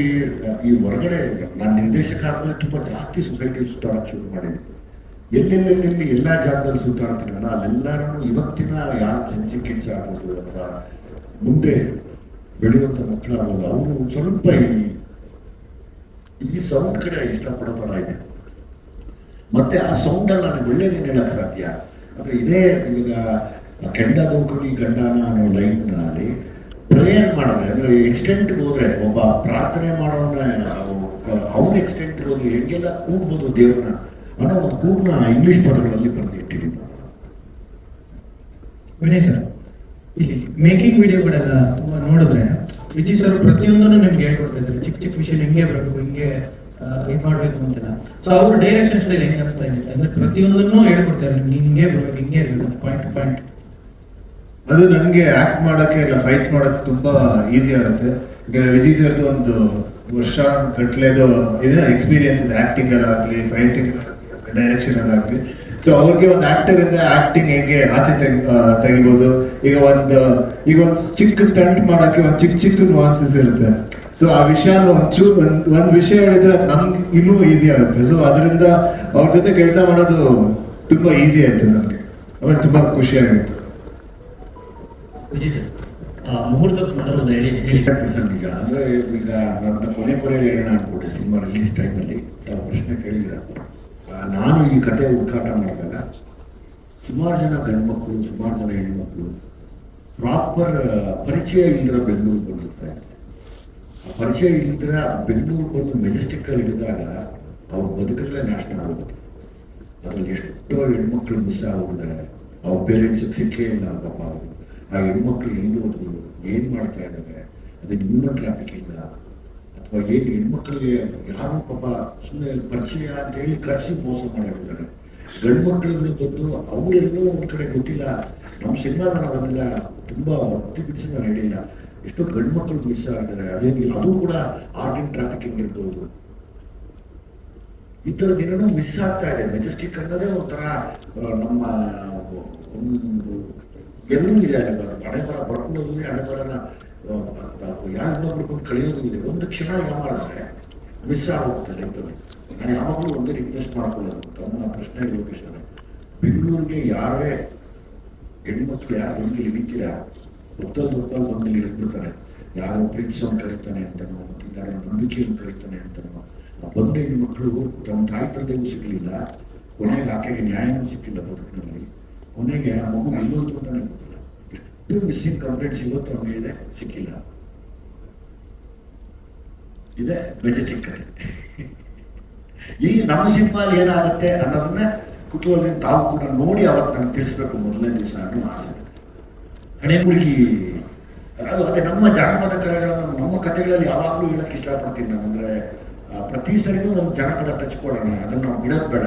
Speaker 1: ಈ ಹೊರಗಡೆ ನಾನು ನಿರ್ದೇಶಕ ಆದ್ಮೇಲೆ ತುಂಬ ಜಾಸ್ತಿ ಸೊಸೈಟಿ ಸುತ್ತಾಡಕ್ಕೆ ಶುರು ಮಾಡಿದ್ದೀನಿ. ಎಲ್ಲೆಲ್ಲೆಲ್ಲಿ ಎಲ್ಲ ಜಾಗದಲ್ಲಿ ಸುತ್ತಾಡ್ತೀನಲ್ಲ, ಅಲ್ಲೆಲ್ಲರೂ ಇವತ್ತಿನ ಯಾರು ಜಂಜಿ ಕಿಡ್ಸ್ ಆಗ್ಬೋದು ಅಥವಾ ಮುಂದೆ ಬೆಳೆಯುವಂಥ ಮಕ್ಕಳಾಗೋದು, ಅವರು ಸ್ವಲ್ಪ ಈ ಸೌಂಡ್ ಕಡೆ ಇಷ್ಟಪಡೋ ಥರ ಇದೆ. ಮತ್ತೆ ಆ ಸೌಂಡಲ್ಲಿ ನನಗೆ ಒಳ್ಳೇದೇನು ಹೇಳಕ್ ಸಾಧ್ಯ ಅಂದ್ರೆ, ಇದೇ ಇವಾಗ ಕೆಂಡ ದೋಕಳಿ ಗಂಡನ ಅನ್ನೋ ಲೈನ್ನಲ್ಲಿ ಪ್ರೇಯರ್ ಮಾಡಿದ್ರೆ, ಅಂದ್ರೆ ಎಕ್ಸ್ಟೆಂಟ್ಗೆ ಹೋದ್ರೆ, ಒಬ್ಬ ಪ್ರಾರ್ಥನೆ ಮಾಡೋನ ಅವ್ರ ಎಕ್ಸ್ಟೆಂಟ್ಗೆ ಹೋದ್ರೆ ಹೆಂಗೆಲ್ಲ ಕೂಗ್ಬೋದು ದೇವ್ರನ್ನ ಅನ್ನೋ ಒಂದು ಕೂಗ್ನ ಇಂಗ್ಲಿಷ್ ಪದಗಳಲ್ಲಿ ಬರೆದಿಟ್ಟಿದ್ದೀನಿ.
Speaker 9: ವಿನಯ್ ಸರ್, ಇಲ್ಲಿ ಮೇಕಿಂಗ್ ವಿಡಿಯೋಗಳೆಲ್ಲ ತುಂಬಾ ನೋಡಿದ್ರೆ ವಿಜಯ್ ಸರ್ ಪ್ರತಿಯೊಂದನ್ನು ನಿಮ್ಗೆ ಹೇಳ್ಕೊಡ್ತಾ ಇದ್ದಾರೆ. ಚಿಕ್ಕ ಚಿಕ್ಕ ವಿಷಯ ಹಿಂಗೆ ಬರಬೇಕು, ಹಿಂಗೆ ಇದು ಮಾಡ್ಬೇಕು ಅಂತೆಲ್ಲ. ಸೊ ಅವ್ರ ಡೈರೆಕ್ಷನ್ ಸ್ಟೈಲ್ ಹೆಂಗೆ ಅನಿಸ್ತಾ ಇದೆ ಅಂದ್ರೆ ಪ್ರತಿಯೊಂದನ್ನು ಹೇಳ್ಕೊಡ್ತಾರೆ, ನಿಮ್ಗೆ ಹಿಂಗೆ ಬರ್ಬೇಕು, ಹಿಂಗೆ ಇರಬೇಕು, ಪಾಯಿಂಟ್ ಟು ಪಾಯಿಂಟ್.
Speaker 3: ಅದು ನನಗೆ ಆಕ್ಟ್ ಮಾಡೋಕ್ಕೆ ಇಲ್ಲ ಫೈಟ್ ಮಾಡೋಕ್ಕೆ ತುಂಬಾ ಈಸಿ ಆಗುತ್ತೆ. ಈಗ ವಿಜಯ್ ಸರ್ದು ಒಂದು ವರ್ಷ ಗಟ್ಲೆದು ಇದೆ ಎಕ್ಸ್ಪೀರಿಯನ್ಸ್ ಇದೆ, ಆಕ್ಟಿಂಗ್ ಅಲ್ಲಾಗ್ಲಿ, ಫೈಟಿಂಗ್, ಡೈರೆಕ್ಷನ್ ಅಲ್ಲಾಗ್ಲಿ. ಸೊ ಅವ್ರಿಗೆ ಒಂದು ಆಕ್ಟರ್ ಇಂದ ಆಕ್ಟಿಂಗ್ ಹೆಂಗೆ ಆಚೆ ತೆಗಿಬೋದು. ಈಗ ಒಂದು ಚಿಕ್ಕ ಸ್ಟಂಟ್ ಮಾಡಕ್ಕೆ ಒಂದು ಚಿಕ್ಕ ನುವಾನ್ಸಸ್ ಇರುತ್ತೆ. ಸೊ ಆ ವಿಷಯ ಒಂದ್ ವಿಷಯ ಹೇಳಿದ್ರೆ ಅದು ನಮ್ಗೆ ಇನ್ನೂ ಈಸಿ ಆಗುತ್ತೆ. ಸೊ ಅದರಿಂದ ಅವ್ರ ಜೊತೆ ಕೆಲಸ ಮಾಡೋದು ತುಂಬಾ ಈಸಿ ಆಯ್ತು ನಮ್ಗೆ, ಆಮೇಲೆ ತುಂಬಾ ಖುಷಿ ಆಗಿತ್ತು.
Speaker 4: ವಿಜಯ್ ಸರ್, ಮುಹೂರ್ತದ ಸಂದರ್ಭದಲ್ಲಿ ಹೇಳಿ.
Speaker 1: ನಿಜ ಅಂದ್ರೆ ಈಗ ನನ್ನ ಕೊನೆ ಹೇಳೋಣ ಅನ್ಕೊಂಡೆ ಸಿನಿಮಾ ರಿಲೀಸ್ ಟೈಮಲ್ಲಿ ತಾವು ಪ್ರಶ್ನೆ ಕೇಳಿದ್ರ. ನಾನು ಈ ಕತೆ ಹುಡುಕಾಟ ಮಾಡಿದಾಗ ಸುಮಾರು ಜನ ಗಂಡ್ಮಕ್ಳು, ಸುಮಾರು ಜನ ಹೆಣ್ಮಕ್ಳು ಪ್ರಾಪರ್ ಪರಿಚಯ ಇಲ್ದಿರ ಬೆಂಗಳೂರು ಬಂದಿರ್ತಾರೆ. ಆ ಪರಿಚಯ ಇಲ್ದಿರ ಬೆಂಗಳೂರು ಬಂದು ಮೆಜೆಸ್ಟಿಕ್ಕಲ್ಲಿ ಹಿಡಿದಾಗ ಅವ್ರ ಬದುಕಲ್ಲೇ ನಾಶನ ಆಗುತ್ತೆ. ಅದ್ರಲ್ಲಿ ಎಷ್ಟೋ ಹೆಣ್ಮಕ್ಳು ಮಿಸ್ ಆಗೋಗಿದ್ದಾರೆ, ಅವ್ರ ಪೇರೆಂಟ್ಸಿಗೆ ಸಿಕ್ಕೇ ಇಲ್ಲ ಪಾಪ. ಅವರು ಆ ಹೆಣ್ಮಕ್ಳು ಎಲ್ಲೋದ್ರು, ಏನ್ ಮಾಡ್ತಾ ಇದ್ದಾರೆ, ಅದಕ್ಕೆ ಹ್ಯೂಮನ್ ಟ್ರಾಫಿಕಿಂಗ್ ಅಥವಾ ಏನು ಹೆಣ್ಮಕ್ಳಿಗೆ ಯಾರು ಪಾಪ ಸುಮ್ಮನೆ ಪರಿಚಯ ಅಂತ ಹೇಳಿ ಕರ್ಸಿ ಮೋಸ ಮಾಡಿರ್ತಾರೆ. ಗಂಡು ಮಕ್ಕಳನ್ನ ಬಂದು ಅವರೆಲ್ಲೋ ಒಂದ್ ಕಡೆ ಗೊತ್ತಿಲ್ಲ. ನಮ್ಮ ಸಿನಿಮಾದ ನಾವೆಲ್ಲ ತುಂಬಾ ಒತ್ತಿ ಬಿಡಿಸಿ ನಾನು ಹೇಳಿಲ್ಲ, ಎಷ್ಟೋ ಗಂಡು ಮಕ್ಕಳು ಮಿಸ್ ಆಗಿದ್ದಾರೆ. ಅದೇನಿಲ್ಲ, ಅದು ಕೂಡ ಆರ್ಗನ್ ಟ್ರಾಫಿಕಿಂಗ್ ಇರ್ಬೋದು. ಈ ಥರದ್ದು ಏನೇನೋ ಮಿಸ್ ಆಗ್ತಾ ಇದೆ. ಮೆಜೆಸ್ಟಿಕ್ ಅನ್ನೋದೇ ಒಂಥರ ನಮ್ಮ ಒಂದು ಎಲ್ಲೂ ಇದೆ ಹಣೆ ಬರ ಬರ್ಕೊಳ್ಳೋದು ಇದೆ, ಹಣೆ ಬರನ ಯಾರು ಇನ್ನೊಬ್ರು ಬಂದು ಕಳೆಯೋದು ಇದೆ. ಒಂದು ಕ್ಷಣ ಮಾಡಿದ್ರೆ ಮಿಸ್ ಆಗೋಗುತ್ತೆ ಲೈಫಲ್ಲಿ. ನಾನು ಯಾವಾಗಲೂ ಒಂದೇ ರಿಕ್ವೆಸ್ಟ್ ಮಾಡ್ಕೊಳ್ಳೋದು ತಮ್ಮ ಪ್ರಶ್ನೆ ಲೋಕಿಸ್ತಾರೆ, ಬೆಂಗಳೂರಿಗೆ ಯಾರೇ ಹೆಣ್ಮಕ್ಳು ಯಾರು ಬಂದು ಇಳಿತೀರಾ ಗೊತ್ತಲ್ಲಿ ಬಂದು ಇಳಿದ್ಬಿಡ್ತಾರೆ. ಯಾರೋ ಪ್ರೀತಿಸೋನ್ ಕರೀತಾನೆ ಅಂತನೋ, ಯಾರೋ ನಂಬಿಕೆಯನ್ನು ಕರೀತಾನೆ ಅಂತನೋ, ಆ ಬಂದ ಹೆಣ್ಮಕ್ಳು ತಮ್ಮ ತಾಯಿ ತಂದೆಗೂ ಸಿಗಲಿಲ್ಲ, ಕೊನೆಗೆ ಆಕೆಗೆ ನ್ಯಾಯನೂ ಸಿಕ್ಕಿಲ್ಲ ಬದುಕಿನಲ್ಲಿ, ಕೊನೆಗೆ ಆ ಮಗು ಎಲ್ಲೋದ್ರು ಅಂತಾನೆ ಗೊತ್ತಿಲ್ಲ. ಎಷ್ಟು ಮಿಸ್ಸಿಂಗ್ ಕಂಪ್ಲೇಂಟ್ಸ್ ಇವತ್ತು ಹಂಗಿದೆ, ಸಿಕ್ಕಿಲ್ಲ. ಇದೆ ಮೆಜೆಸ್ಟಿಕ್ ಕತೆ. ಇಲ್ಲಿ ನಮ್ಮ ಸಿನಿಮಾಲಿ ಏನಾಗುತ್ತೆ ಅನ್ನೋದನ್ನ ಕುತೂಹಲದಿಂದ ತಾವು ಕೂಡ ನೋಡಿ ಅವತ್ತು ನನಗೆ ತಿಳಿಸ್ಬೇಕು ಮೊದಲನೇ ದಿವಸ ಅನ್ನೋ ಆಸೆ. ಹಣೆ ಮುಳುಗಿ ಅದು ಅದೇ ನಮ್ಮ ಜಾನಪದ ಕಲೆಗಳನ್ನು ನಮ್ಮ ಕಥೆಗಳಲ್ಲಿ ಯಾವಾಗಲೂ ಹೇಳಕ್ಕೆ ಇಷ್ಟಪಡ್ತೀನಿ ನಾನು. ಅಂದರೆ ಪ್ರತಿ ಸರಿನೂ ನಮ್ಮ ಜಾನಪದ ಟಚ್ ಕೊಡೋಣ, ಅದನ್ನು ನಾವು ಬಿಡೋದು ಬೇಡ.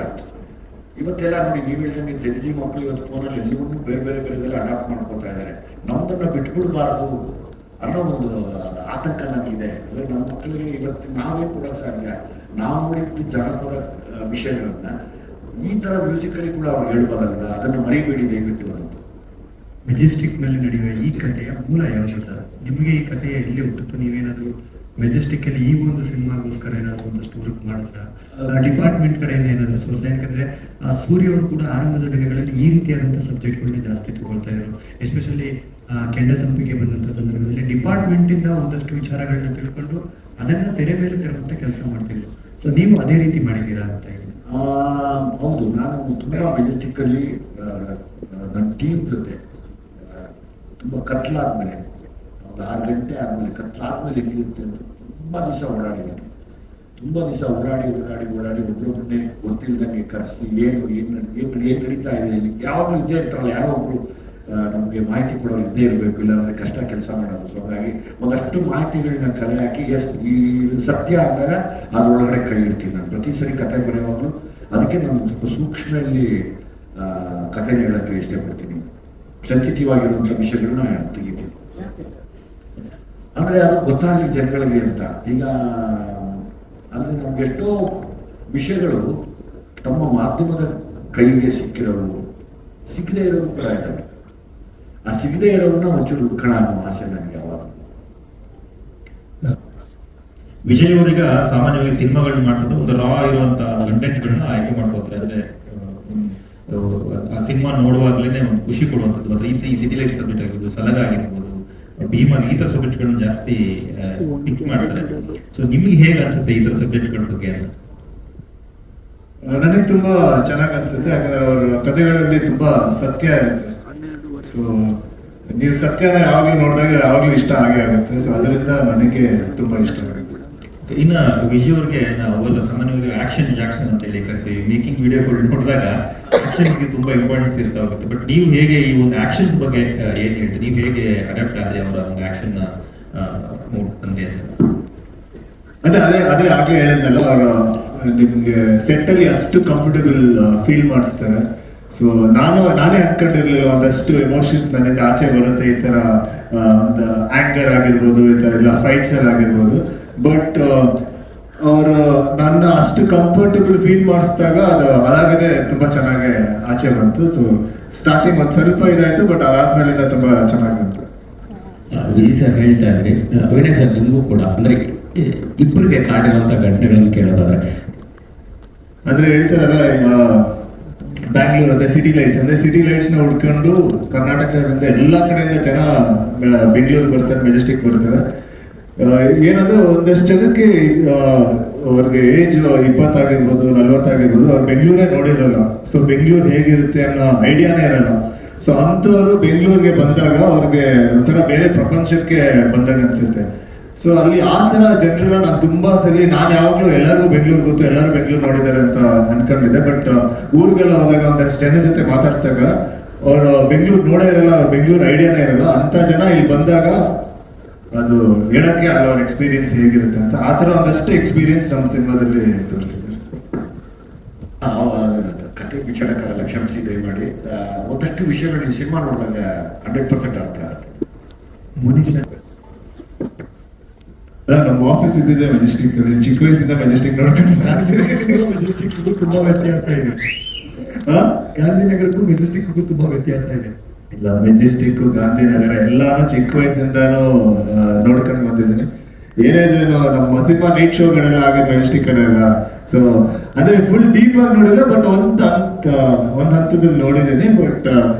Speaker 1: ಇವತ್ತೆಲ್ಲ ನೋಡಿ ನೀವು ಹೇಳ್ದಂಗೆ ಜೆನ್ಜಿ ಮಕ್ಕಳು ಇವತ್ತು ಫೋನಲ್ಲಿ ಎಲ್ಲವನ್ನೂ ಬೇರೆ ಬೇರೆದೆಲ್ಲ ಅಡಾಪ್ಟ್ ಮಾಡ್ಕೊತಾ ಇದ್ದಾರೆ. ನಮ್ಮದನ್ನು ಬಿಟ್ಬಿಡಬಾರ್ದು ಅನ್ನೋ ಒಂದು ಆತಂಕ ನನಗಿದೆ. ಅಂದರೆ ನಮ್ಮ ಮಕ್ಕಳಿಗೆ ಇವತ್ತು ನಾವೇ ಕೂಡ ಸಾಧ್ಯ, ನಾವು ನೋಡಿದ್ದು ಜಾನಪದ ವಿಷಯಗಳನ್ನ ಈ ಥರ ಮ್ಯೂಸಿಕಲ್ಲಿ ಕೂಡ ಅವ್ರು ಹೇಳ್ಬೋದಲ್ಲ, ಅದನ್ನು ಮರಿಬೇಡಿ ದಯವಿಟ್ಟು ಅನ್ನೋದು.
Speaker 10: ಮೆಜೆಸ್ಟಿಕ್ನಲ್ಲಿ ನಡೆಯುವ ಈ ಕಥೆಯ ಮೂಲ ಯಾವುದು ಸರ್? ನಿಮಗೆ ಈ ಕಥೆ ಎಲ್ಲಿ ಹುಟ್ಟಿತು? ನೀವೇನಾದರೂ ಮೆಜೆಸ್ಟಿಕ್ಕಲ್ಲಿ ಈ ಒಂದು ಸಿನಿಮಾಗೋಸ್ಕರ ಏನಾದರೂ ಒಂದಷ್ಟು ವರ್ಕ್ ಮಾಡಿದ್ರ? ಡಿಪಾರ್ಟ್ಮೆಂಟ್ ಕಡೆಯಿಂದ ಏನಾದರೂ ಸೋರ್ಸ್? ಯಾಕಂದರೆ ಸೂರ್ಯ ಅವರು ಕೂಡ ಆರಂಭದ ದಿನಗಳಲ್ಲಿ ಈ ರೀತಿಯಾದಂಥ ಸಬ್ಜೆಕ್ಟ್ಗಳನ್ನ ಜಾಸ್ತಿ ತಗೊಳ್ತಾ ಇದ್ರು. ಎಸ್ಪೆಷಲಿ ಕೆಂಡ ಸಂಪಿಗೆ ಬಂದಂಥ ಸಂದರ್ಭದಲ್ಲಿ ಡಿಪಾರ್ಟ್ಮೆಂಟಿಂದ ಒಂದಷ್ಟು ವಿಚಾರಗಳನ್ನ ತಿಳ್ಕೊಂಡು ಅದನ್ನು ತೆರೆ ಮೇಲೆ ತರುವಂಥ ಕೆಲಸ ಮಾಡ್ತಿದ್ರು. ಸೊ ನೀವು ಅದೇ ರೀತಿ ಮಾಡಿದ್ದೀರಾ ಅಂತ ಇದೆ?
Speaker 1: ಹೌದು, ನಾನು ತುಂಬ ಮೆಜೆಸ್ಟಿಕ್ಕಲ್ಲಿ ನನ್ನ ಟೀಮ್ ಜೊತೆ ತುಂಬ ಕತ್ಲಾದ್ಮೇಲೆ ಒಂದು 6 ಗಂಟೆ ಆದಮೇಲೆ ಕತ್ಲಾದ್ಮೇಲೆ ಹೆಂಗಿರುತ್ತೆ ಅಂತ ತುಂಬ ದಿವಸ ಓಡಾಡಿದ್ದೀನಿ. ತುಂಬ ದಿವಸ ಓಡಾಡಿ ಒಬ್ಬರೊಬ್ಬರನ್ನೇ ಗೊತ್ತಿಲ್ಲದಂಗೆ ಕರೆಸಿ ಏನು ನಡೀತಾ ಇದೆ, ಯಾವಾಗಲೂ ಇದ್ದೇ ಇರ್ತಾರಲ್ಲ ಯಾರೋ ಒಬ್ರು ನಮಗೆ ಮಾಹಿತಿ ಕೊಡೋರು ಇದ್ದೇ ಇರಬೇಕು, ಇಲ್ಲಾಂದ್ರೆ ಕಷ್ಟ ಕೆಲಸ ಮಾಡೋದು. ಸೊ ಹಾಗಾಗಿ ಒಂದಷ್ಟು ಮಾಹಿತಿಗಳನ್ನ ಕಲೆ ಹಾಕಿ ಈ ಸತ್ಯ ಅಂದಾಗ ಅದರೊಳಗಡೆ ಕೈ ಇಡ್ತೀನಿ ನಾನು ಪ್ರತಿ ಸರಿ ಕತೆ ಬರೆಯುವಾಗಲೂ. ಅದಕ್ಕೆ ನಾನು ಸ್ವಲ್ಪ ಸೂಕ್ಷ್ಮದಲ್ಲಿ ಕಥೆನ ಹೇಳೋಕ್ಕೆ ಇಷ್ಟಪಡ್ತೀನಿ, ಸೆನ್ಸಿಟಿವ್ ಆಗಿರುವಂಥ ವಿಷಯಗಳನ್ನ ತೆಗಿತೀನಿ. ಅಂದರೆ ಅದು ಗೊತ್ತಾಗಲಿ ಜನಗಳಿಗೆ ಅಂತ. ಈಗ ಅಂದರೆ ನಮ್ಗೆ ಎಷ್ಟೋ ವಿಷಯಗಳು ತಮ್ಮ ಮಾಧ್ಯಮದ ಕೈಗೆ ಸಿಕ್ಕಿರೋರು, ಸಿಗದೇ ಇರೋರು ಕೂಡ ಇದ್ದಾರೆ. ಆ ಸಿಗದೇ ಇರೋರನ್ನ ಒಂಚೂರು ಹುಡ್ಕೋಣ ಅನ್ನೋ ಆಸೆ ನನಗೆ ಯಾವಾಗ.
Speaker 5: ವಿಜಯ್ ಅವರೀಗ ಸಾಮಾನ್ಯವಾಗಿ ಸಿನಿಮಾಗಳನ್ನ ಮಾಡ್ತಿದ್ದು ಒಂದು ರಾ ಇರುವಂತ ಕಂಟೆಂಟ್ಗಳನ್ನ ಆಯ್ಕೆ ಮಾಡ್ಕೋತಾರೆ. ಅಂದ್ರೆ ಆ ಸಿನಿಮಾ ನೋಡುವಾಗ್ಲೇನೆ ಒಂದು ಖುಷಿ ಕೊಡುವಂಥದ್ದು. ಮಾತ್ರ ಈ ಸಿಟಿ ಲೈಟ್ ಸಬ್ಜೆಕ್ಟ್ ಆಗಿರ್ಬೋದು, ಸಲಗ ಆಗಿರ್ಬೋದು, ಭೀಮಾ, ಈ ತರ ಸಬ್ಜೆಕ್ಟ್ಗಳನ್ನ ಜಾಸ್ತಿ ಪಿಕ್ ಮಾಡ್ತಾರೆ. ಸೊ ನಿಮ್ಗೆ ಹೇಗೆ ಅನ್ಸುತ್ತೆ ಈ ತರ ಸಬ್ಜೆಕ್ಟ್ಗಳ ಬಗ್ಗೆ ಅಂತ?
Speaker 3: ನನಗೆ ತುಂಬಾ ಚೆನ್ನಾಗಿ ಅನ್ಸುತ್ತೆ, ಯಾಕಂದ್ರೆ ಅವ್ರ ಕಥೆಗಳಲ್ಲಿ ತುಂಬಾ ಸತ್ಯ ಇರುತ್ತೆ. ಸೊ ನೀವು ಸತ್ಯನ ಯಾವಾಗಲೂ ನೋಡಿದಾಗ ಯಾವಾಗಲೂ ಇಷ್ಟ ಆಗೇ ಆಗುತ್ತೆ. ಸೊ ಅದರಿಂದ ನನಗೆ ತುಂಬಾ ಇಷ್ಟ ಆಗುತ್ತೆ.
Speaker 5: ಇನ್ನ ವಿಜಯ್ ಅವ್ರಿಗೆ ನಾವು ಸಾಮಾನ್ಯವಾಗಿ ಆಕ್ಷನ್ ಜಾಕ್ಷನ್ ಅಂತ ಹೇಳಿ ಕರಿತೀವಿ. ಮೇಕಿಂಗ್ ವಿಡಿಯೋಗಳು ನೋಡಿದಾಗ ಆಕ್ಷನ್ಗೆ ತುಂಬಾ ಇಂಪಾರ್ಟೆನ್ಸ್ ಇರ್ತಾ ಹೋಗುತ್ತೆ. ಬಟ್ ನೀವು ಹೇಗೆ ಈ ಒಂದು ಆಕ್ಷನ್ಸ್ ಬಗ್ಗೆ ಏನ್ ಹೇಳ್ತೀರಿ? ನೀವು ಹೇಗೆ ಅಡಾಪ್ಟ್ ಆದ್ರೆ ಅವರ ಒಂದು ಆಕ್ಷನ್ ತಂದೆ ಅಂತ?
Speaker 3: ಅದೇ ಆಗ್ಲೇ ಹೇಳಿದ್ನಲ್ಲ, ಅವರ ನಿಮ್ಗೆ ಸೆಟ್ ಅಲ್ಲಿ ಅಷ್ಟು ಕಂಫರ್ಟಬಲ್ ಫೀಲ್ ಮಾಡಿಸ್ತಾರೆ. ಸೊ ನಾನೇ ಅನ್ಕೊಂಡಿರ್ಲಿಲ್ಲ ಒಂದಷ್ಟು ಎಮೋಷನ್ಸ್ ನನ್ನಿಂದ ಆಚೆ ಬರುತ್ತೆ, ಈ ತರ ಒಂದು ಆಂಗರ್ ಆಗಿರ್ಬೋದು, ಈ ತರ ಎಲ್ಲ ಫೈಟ್ಸ್ ಅಲ್ಲಿ ಆಗಿರ್ಬೋದು. ಬಟ್ ಅವರು ನನ್ನ ಅಷ್ಟು ಕಂಫರ್ಟಬಲ್ ಫೀಲ್ ಮಾಡಿಸಿದಾಗ ಅದಾಗದೆ ತುಂಬಾ ಚೆನ್ನಾಗಿ ಆಚೆ ಬಂತು. ಸೊ ಸ್ಟಾರ್ಟಿಂಗ್ ಒಂದ್ ಸ್ವಲ್ಪ ಇದಾಯ್ತು, ಬಟ್ ಅದಾದ್ಮೇಲಿಂದ ತುಂಬಾ ಚೆನ್ನಾಗಿ ಬಂತು.
Speaker 11: ವಿಜಯ್ ಸರ್ ಹೇಳ್ತಾ ಇದ್ರಿ, ಅಭಿನಯ್ ಸರ್ ನಿಮಗೂ ಕೂಡ ಅಂದ್ರೆ ಇಬ್ಬರಿಗೆ ಕಾಡಿರುವಂತ ಘಟನೆಗಳನ್ನು ಕೇಳೋದಾದ್ರೆ
Speaker 3: ಅಂದ್ರೆ ಹೇಳ್ತಾರಲ್ಲ, ಈಗ ಬ್ಯಾಂಗ್ಳೂರ್ ಅದೇ ಸಿಟಿ ಲೈಟ್ಸ್, ಅಂದ್ರೆ ಸಿಟಿ ಲೈಟ್ಸ್ ನ ಹುಡ್ಕೊಂಡು ಕರ್ನಾಟಕದಿಂದ ಎಲ್ಲಾ ಕಡೆಯಿಂದ ಜನ ಬೆಂಗಳೂರು ಬರ್ತಾರೆ, ಮೆಜೆಸ್ಟಿಕ್ ಬರ್ತಾರೆ. ಏನಂದ್ರೆ ಒಂದಷ್ಟು ಜನಕ್ಕೆ ಅವ್ರಿಗೆ ಏಜ್ 20 ಆಗಿರ್ಬೋದು, 40 ಆಗಿರ್ಬೋದು, ಅವ್ರು ಬೆಂಗಳೂರೇ ನೋಡಿರಲ್ಲ. ಸೊ ಬೆಂಗಳೂರು ಹೇಗಿರುತ್ತೆ ಅನ್ನೋ ಐಡಿಯಾನೇ ಇರಲ್ಲ. ಸೊ ಅಂಥವ್ರು ಬೆಂಗಳೂರಿಗೆ ಬಂದಾಗ ಅವ್ರಿಗೆ ಒಂಥರ ಬೇರೆ ಪ್ರಪಂಚಕ್ಕೆ ಬಂದಾಗ ಅನ್ಸುತ್ತೆ. ಸೊ ಅಲ್ಲಿ ಆ ತರ ಜನರನ್ನ ನಾನು ತುಂಬಾ ಸಲ, ನಾನು ಯಾವಾಗ್ಲೂ ಎಲ್ಲರಿಗೂ ಬೆಂಗಳೂರು ಗೊತ್ತು, ಎಲ್ಲರೂ ಬೆಂಗಳೂರು ನೋಡಿದ್ದಾರೆ ಅಂತ ಅನ್ಕೊಂಡಿದ್ದೆ. ಬಟ್ ಊರಿಗೆಲ್ಲ ಹೋದಾಗ ಒಂದಷ್ಟು ಜನ ಜೊತೆ ಮಾತಾಡ್ಸಿದಾಗ ಅವ್ರು ಬೆಂಗಳೂರು ನೋಡೇ ಇರಲ್ಲ, ಅವ್ರ ಬೆಂಗಳೂರು ಐಡಿಯಾನೇ ಇರಲ್ಲ. ಅಂತ ಜನ ಇಲ್ಲಿ ಬಂದಾಗ ಅದು ಹೇಳಕ್ಕೆ ಆಗಲ್ಲ ಅವ್ರ ಎಕ್ಸ್ಪೀರಿಯನ್ಸ್ ಹೇಗಿರುತ್ತೆ ಅಂತ. ಆ ತರ ಒಂದಷ್ಟು ಎಕ್ಸ್ಪೀರಿಯನ್ಸ್ ನಮ್ಮ ಸಿನಿಮಾದಲ್ಲಿ ತೋರಿಸಿದ್ದಾರೆ.
Speaker 1: ಕತೆ ಬಿಚ್ಚಾಡಕ್ಕಾಗಲ್ಲ, ಕ್ಷಮಿಸಿ ದಯಮಾಡಿ. ಒಂದಷ್ಟು ವಿಷಯಗಳು ನೀವು ಸಿನಿಮಾ ನೋಡಿದಾಗ 100% ಅರ್ಥ ಆಗುತ್ತೆ.
Speaker 3: ಮನೀಶ್ ನಮ್ಮ ಆಫೀಸ್ ಇದ್ದಿದೆ ಮೆಜೆಸ್ಟಿಕ್, ಚಿಕ್ಕ ವಯಸ್ಸಿಂದ ಮೆಜೆಸ್ಟಿಕ್ ನೋಡ್ಕೊಂಡು ಮೆಜೆಸ್ಟಿಕ್ ತುಂಬಾ ವ್ಯತ್ಯಾಸ ಇದೆ. ಗಾಂಧಿನಗರಕ್ಕೂ ಮೆಜೆಸ್ಟಿಕ್ಗೂ ತುಂಬಾ ವ್ಯತ್ಯಾಸ ಇದೆ. ಇಲ್ಲ ಮೆಜೆಸ್ಟಿಕ್, ಗಾಂಧಿನಗರ ಎಲ್ಲಾನು ಚಿಕ್ಕ ವಯಸ್ಸಿಂದಾನು ನೋಡ್ಕೊಂಡು ಬಂದಿದ್ದೀನಿ. ಏನೇ ಇದ್ರೂ ನಮ್ಮ ಸಿನಿಮಾ ನೈಟ್ ಶೋಗಳೆಲ್ಲ ಆಗ ಮೆಜೆಸ್ಟಿಕ್ ಕಡೆಲ್ಲ. ಸೊ ಅಂದ್ರೆ ಫುಲ್ ಡೀಪ್ ಆಗಿ ನೋಡಿಲ್ಲ, ಬಟ್ ಒಂದ್ ಹಂತದಲ್ಲಿ ನೋಡಿದ್ದೀನಿ. ಬಟ್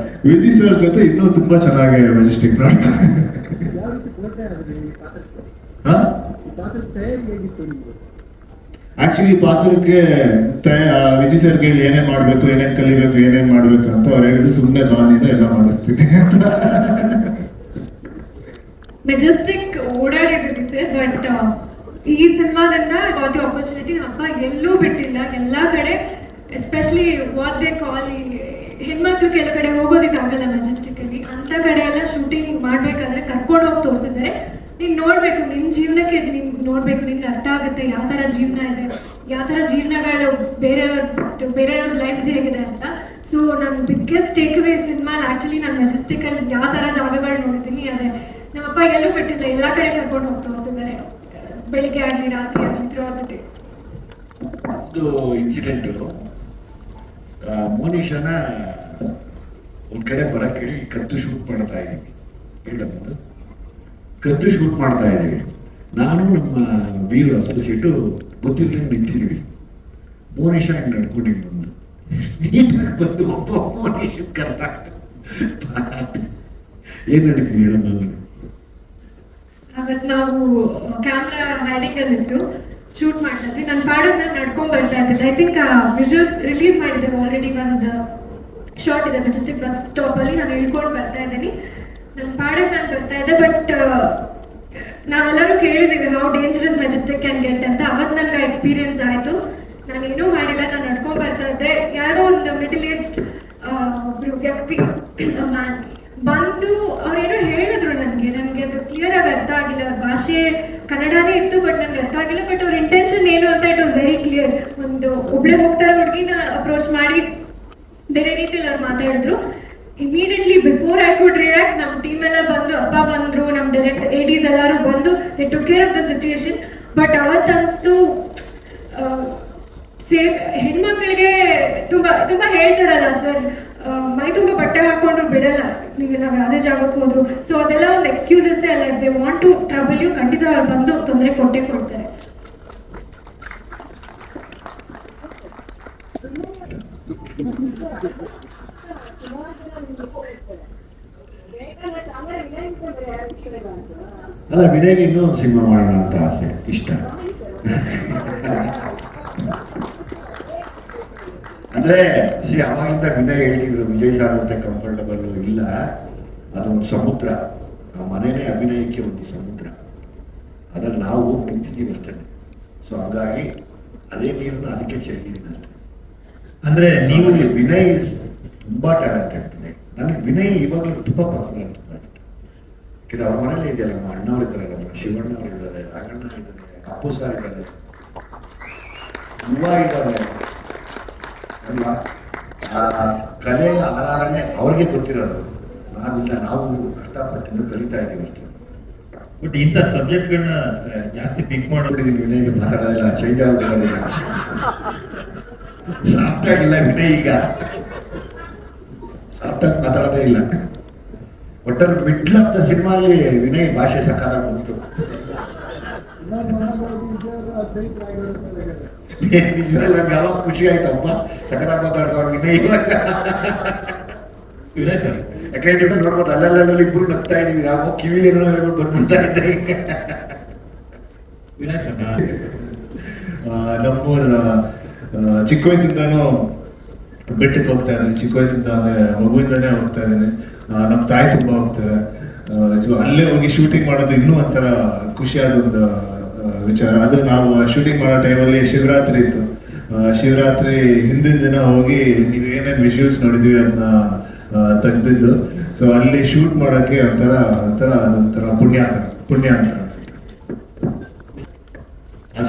Speaker 3: ವಿಜಯ್ ಸರ್ ಜೊತೆ ಇನ್ನೂ ತುಂಬಾ ಚೆನ್ನಾಗಿ ಮೆಜೆಸ್ಟಿಕ್ ನೋಡ್ತಾರೆ. ಆಕ್ಚುಲಿ ಪಾತ್ರಕ್ಕೆ ವಿಜಯ್ ಸರ್ ಹೇಳಿ ಏನೇನ್ ಮಾಡ್ಬೇಕು, ಏನೇನ್ ಕಲಿಬೇಕು, ಏನೇನ್ ಮಾಡ್ಬೇಕು ಅಂತ ಅವ್ರು ಹೇಳಿದ್ರು, ಸುಮ್ನೆ ಬಾ ನೀನು ಎಲ್ಲ ಮಾಡಿಸ್ತೀನಿ ಅಂತ.
Speaker 6: ಮೆಜೆಸ್ಟಿಕ್ ಓಡಾಡಿದ್ದೀನಿ ಸರ್, ಬಟ್ ಈ ಸಿನಿಮಾದಿಂದ ಗಾಟ್ ದಿ ಆಪರ್ಚುನಿಟಿ. ನಮ್ಮ ಅಪ್ಪ ಎಲ್ಲೂ ಬಿಟ್ಟಿಲ್ಲ, ಎಲ್ಲ ಕಡೆ, ಎಸ್ಪೆಷಲಿ ವಾಟ್ ದೇ ಕಾಲ್, ಹೆಣ್ಮಕ್ಳು ಕೆಲವು ಕಡೆ ಹೋಗೋದಕ್ಕಾಗಲ್ಲ ಮೆಜೆಸ್ಟಿಕಲ್ಲಿ, ಅಂತ ಕಡೆ ಎಲ್ಲ ಶೂಟಿಂಗ್ ಮಾಡ್ಬೇಕಾದ್ರೆ ಕರ್ಕೊಂಡು ಹೋಗಿ ತೋರಿಸಿದ್ದಾರೆ. ನೀನು ನೋಡ್ಬೇಕು, ನಿನ್ನ ಜೀವನಕ್ಕೆ ನೀನು ನೋಡ್ಬೇಕು, ನಿನ್ಗೆ ಅರ್ಥ ಆಗುತ್ತೆ ಯಾವ ಥರ ಜೀವನ ಇದೆ, ಯಾವ ಥರ ಜೀವನಗಳು ಬೇರೆಯವ್ರ ಲೈಫ್ಸ್ ಹೇಗಿದೆ ಅಂತ. ಸೊ ನನ್ನ biggest take away cinema actually ನಾನು ಮೆಜೆಸ್ಟಿಕಲ್ಲಿ ಯಾವ ಥರ ಜಾಗಗಳು ನೋಡಿದ್ದೀನಿ, ಅದೇ ನಮ್ಮಪ್ಪ ಎಲ್ಲೂ ಬಿಟ್ಟಿಲ್ಲ, ಎಲ್ಲ ಕಡೆ ಕರ್ಕೊಂಡು ಹೋಗಿ ತೋರಿಸಿದ್ದಾರೆ, ಬೆಳಿಗ್ಗೆ ಆಗಲಿ ರಾತ್ರಿ ಆಗಲಿ ಥ್ರೂ ಔಟ್ ದ ಡೇ.
Speaker 1: ಒಂದು ಇನ್ಸಿಡೆಂಟು, ಮೋನಿಶಾನ ಒಂದ್ ಕಡೆ ಬರಕ್ಕೆ ಹೇಳಿ ಕದ್ದು ಶೂಟ್ ಮಾಡ್ತಾ ಇದ್ದೀವಿ, ಹೇಳಬಹುದು ಕದ್ದು ಶೂಟ್ ಮಾಡ್ತಾ ಇದ್ದೀವಿ. ನಾನು ನಮ್ಮ ವೀರು ಅಸೋಸಿಯೇಟು ಗೊತ್ತಿಲ್ಲದಂಗೆ ನಿಂತಿದ್ದೀವಿ. ಮೋನಿಶಾ ಹಿಂಗೆ ನಡ್ಕೊಂಡಿಗೆ ಬಂದು ನೀಟಾಗಿ ಬಂದು ಒಬ್ಬ ಮೋನಿಶ್ ಕರ್ತ ಏನ್ ನಡೀತೀವಿ ಹೇಳಮ್ಮ.
Speaker 6: ಅವತ್ತು ನಾವು ಕ್ಯಾಮ್ರಾ ಹೈಡಿಂಗ್ ಅಲ್ಲಿ ಇತ್ತು, ಶೂಟ್ ಮಾಡ್ತಾ ಇದ್ವಿ. ನನ್ನ ಪಾಡೋದು ನಾನು ನಡ್ಕೊಂಡ್ ಬರ್ತಾ ಇದ್ದೆ. ಐ ಥಿಂಕ್ ವಿಜುವಲ್ಸ್ ರಿಲೀಸ್ ಮಾಡಿದ್ದೇವೆ ಆಲ್ರೆಡಿ, ಒಂದು ಶಾರ್ಟ್ ಇದೆ ಮೆಜೆಸ್ಟಿಕ್ ಬಸ್ ಸ್ಟಾಪ್ ಅಲ್ಲಿ, ನಾನು ಇಳ್ಕೊಂಡು ಬರ್ತಾ ಇದ್ದೀನಿ. ನನ್ನ ಪಾಡೋದು ನಾನು ಬರ್ತಾ ಇದ್ದೆ, ಬಟ್ ನಾವೆಲ್ಲರೂ ಕೇಳಿದ್ದೀವಿ how dangerous Majestic can get ಅಂತ. ಅವತ್ತು ನನಗೆ ಎಕ್ಸ್ಪೀರಿಯನ್ಸ್ ಆಯಿತು. ನಾನೇನೂ ಮಾಡಿಲ್ಲ, ನಾನು ನಡ್ಕೊಂಡು ಬರ್ತಾ ಇದ್ದೆ. ಯಾರೋ ಒಂದು ಮಿಡಲ್ ಏಜ್ಡ್ ಒಬ್ರು ವ್ಯಕ್ತಿ ಬಂದು ಅವ್ರೇನೋ ಹೇಳಿದ್ರು ನನಗೆ ಅದು ಕ್ಲಿಯರ್ ಆಗಿ ಅರ್ಥ ಆಗಿಲ್ಲ. ಅವ್ರ ಭಾಷೆ ಕನ್ನಡನೇ ಇತ್ತು, ಬಟ್ ನನಗೆ ಅರ್ಥ ಆಗಿಲ್ಲ. ಬಟ್ ಅವ್ರ ಇಂಟೆನ್ಷನ್ ಏನು ಅಂತ ಇಟ್ ವಾಸ್ ವೆರಿ ಕ್ಲಿಯರ್. ಒಂದು ಒಬ್ಳೆ ಹೋಗ್ತಾರೆ ಹುಡುಗಿನ ಅಪ್ರೋಚ್ ಮಾಡಿ ಬೇರೆ ರೀತಿಯಲ್ಲಿ ಅವ್ರು ಮಾತಾಡಿದ್ರು. Immediately before I could react, ನಮ್ಮ ಟೀಮ್ ಎಲ್ಲ ಬಂದು, ಅಪ್ಪ ಬಂದರು, ನಮ್ಮ ಡೈರೆಕ್ಟ್ ADs ಎಲ್ಲರೂ ಬಂದು they took care of the situation. But ಅವತ್ತು ಅನಿಸ್ತು ಸೇಫ್ ಹೆಣ್ಮಕ್ಳಿಗೆ ತುಂಬ ತುಂಬ ಹೇಳ್ತಾರಲ್ಲ ಸರ್, ಮೈ ತುಂಬ ಬಟ್ಟೆ ಹಾಕೊಂಡ್ರು ಬಿಡಲ್ಲ ನೀವು, ನಾವು ಯಾವುದೇ ಜಾಗಕ್ಕೆ ಹೋದ್ರು. ಸೊ ಅದೆಲ್ಲ ಒಂದು ಎಕ್ಸ್ಕ್ಯೂಸಸ್ಸೇ ಅಲ್ಲ. They want to trouble you, ಖಂಡಿತ ಅವ್ರು ಬಂದು ತೊಂದರೆ ಕೊಟ್ಟೇ ಕೊಡ್ತಾರೆ.
Speaker 1: ಅಲ್ಲ, ವಿನಯ್ಗೆ ಇನ್ನೂ ಒಂದು ಸಿನಿಮಾ ಮಾಡೋಣ ಅಂತ ಆಸೆ, ಇಷ್ಟ. ಅಂದ್ರೆ ಅವಾಗಿಂದ ವಿನಯ್ ಹೇಳ್ತಿದ್ರು ವಿಜಯ್ ಸರ್ ಅಂತ ಕಂಫರ್ಟಬಲ್ ಇಲ್ಲ, ಅದೊಂದು ಸಮುದ್ರ, ಆ ಮನೆಯೇ ಅಭಿನಯಕ್ಕೆ ಒಂದು ಸಮುದ್ರ, ಅದ್ರಲ್ಲಿ ನಾವು ಹೋಗಿ ನಿಂತಿದ್ದೀವಿ ಅಷ್ಟೇ. ಸೊ ಹಾಗಾಗಿ ಅದೇ ನೀರನ್ನು ಅದಕ್ಕೆ ಚೆಲ್ಲಿದ್ದೀನಿ ಅಷ್ಟೇ.
Speaker 5: ಅಂದ್ರೆ ನೀವು
Speaker 1: ವಿನಯ್ ಇಸ್ ತುಂಬಾ ಟ್ಯಾಲೆಂಟೆಡ್. ನನಗೆ ವಿನಯ್ ಇವಾಗಲೂ ತುಂಬಾ ಪರ್ಸನಲ್ ಯಾಕಂದ್ರೆ ಅವ್ರ ಮನೇಲಿ ಇದೆಯಲ್ಲ, ನಮ್ಮ ಅಣ್ಣವ್ರು ಇದ್ದಾರಲ್ಲ, ಶಿವಣ್ಣ ಅವ್ರು ಇದ್ದಾರೆ, ರಾಘಣ್ಣ ಇದ್ದಾರೆ, ಅಪ್ಪು ಸರ್ ಇದ್ದಾರೆ, ಯುವ ಇದ್ದಾರೆ ಅಲ್ವಾ. ಆ ಕಲೆಯ ಆರಾಧನೆ ಅವ್ರಿಗೆ ಗೊತ್ತಿರೋದು, ನಾವಿಲ್ಲ, ನಾವು ಕಷ್ಟಪಟ್ಟು ಕಲಿತಾ ಇದ್ದೀವಿ ಅಷ್ಟೇ.
Speaker 5: ಬಟ್ ಇಂಥ ಸಬ್ಜೆಕ್ಟ್ಗಳನ್ನ ಜಾಸ್ತಿ ಪಿಕ್
Speaker 1: ಮಾಡಿದ್ದೀವಿ. ವಿನಯ್ಗೆ ಮಾತಾಡೋದಿಲ್ಲ, ಚೇಂಜ್ ಆಗ್ಬಿಡೋದಿಲ್ಲ, ಸಾಫ್ಟ್ ಆಗಿಲ್ಲ ವಿನಯ್, ಈಗ ಸಾಫ್ಟ್ ಆಗಿ ಮಾತಾಡೋದೇ ಇಲ್ಲ. ಒಟ್ಟಲ್ಲಿ ಮಿಡ್ಲ್ ಆಫ್ ದ ಸಿನಿಮಾಲಿ ವಿನಯ್ ಭಾಷೆ ಸಕಾರ ಬಂತು. ನಿಜವಲ್ಲ, ಯಾವಾಗ ಖುಷಿ ಆಯ್ತಪ್ಪ, ಸಕರ ಮಾತಾಡ್ತಾವ ವಿನಯ್ ಇವಾಗ.
Speaker 5: ವಿನಯ್ ಸರ್
Speaker 1: ಯಾಕಂದ್ರೆ ನೋಡ್ಬೋದು ಅಲ್ಲೆಲ್ಲ ಇಬ್ರು ನಗ್ತಾ ಇದೀವಿ, ನಾವು ಕಿವಿಲಿ ಬಂದ್ಬಿಡ್ತಾ ಇದ್ದೆ.
Speaker 5: ವಿನಯ್ ಸರ್
Speaker 3: ನಮ್ಮೂರ ಚಿಕ್ಕ ವಯಸ್ಸಿಂದಾನು ಬೆಟ್ಟಕ್ಕೆ ಹೋಗ್ತಾ ಇದ್ದೀನಿ. ಚಿಕ್ಕ ವಯಸ್ಸಿಂದ ಅಂದ್ರೆ ಮಗುವಿಂದಾನೇ ಹೋಗ್ತಾ ಇದ್ದೀನಿ. ನಮ್ಮ ತಾಯಿ ತುಂಬಾ ಹೋಗ್ತಾರೆ. ಸೊ ಅಲ್ಲೇ ಹೋಗಿ ಶೂಟಿಂಗ್ ಮಾಡೋದು ಇನ್ನೂ ಒಂಥರ ಖುಷಿಯಾದ ಒಂದು ವಿಚಾರ. ಅದು ನಾವು ಶೂಟಿಂಗ್ ಮಾಡೋ ಟೈಮಲ್ಲಿ ಶಿವರಾತ್ರಿ ಇತ್ತು. ಶಿವರಾತ್ರಿ ಹಿಂದಿನ ದಿನ ಹೋಗಿ ನೀವು ಏನೇನು ವಿಜುವಲ್ಸ್ ನೋಡಿದ್ವಿ ಅದನ್ನ ತೆಗ್ದಿದ್ದು. ಸೊ ಅಲ್ಲಿ ಶೂಟ್ ಮಾಡೋಕ್ಕೆ ಅದೊಂಥರ ಪುಣ್ಯ ಅಂತ ಅನ್ಸುತ್ತೆ.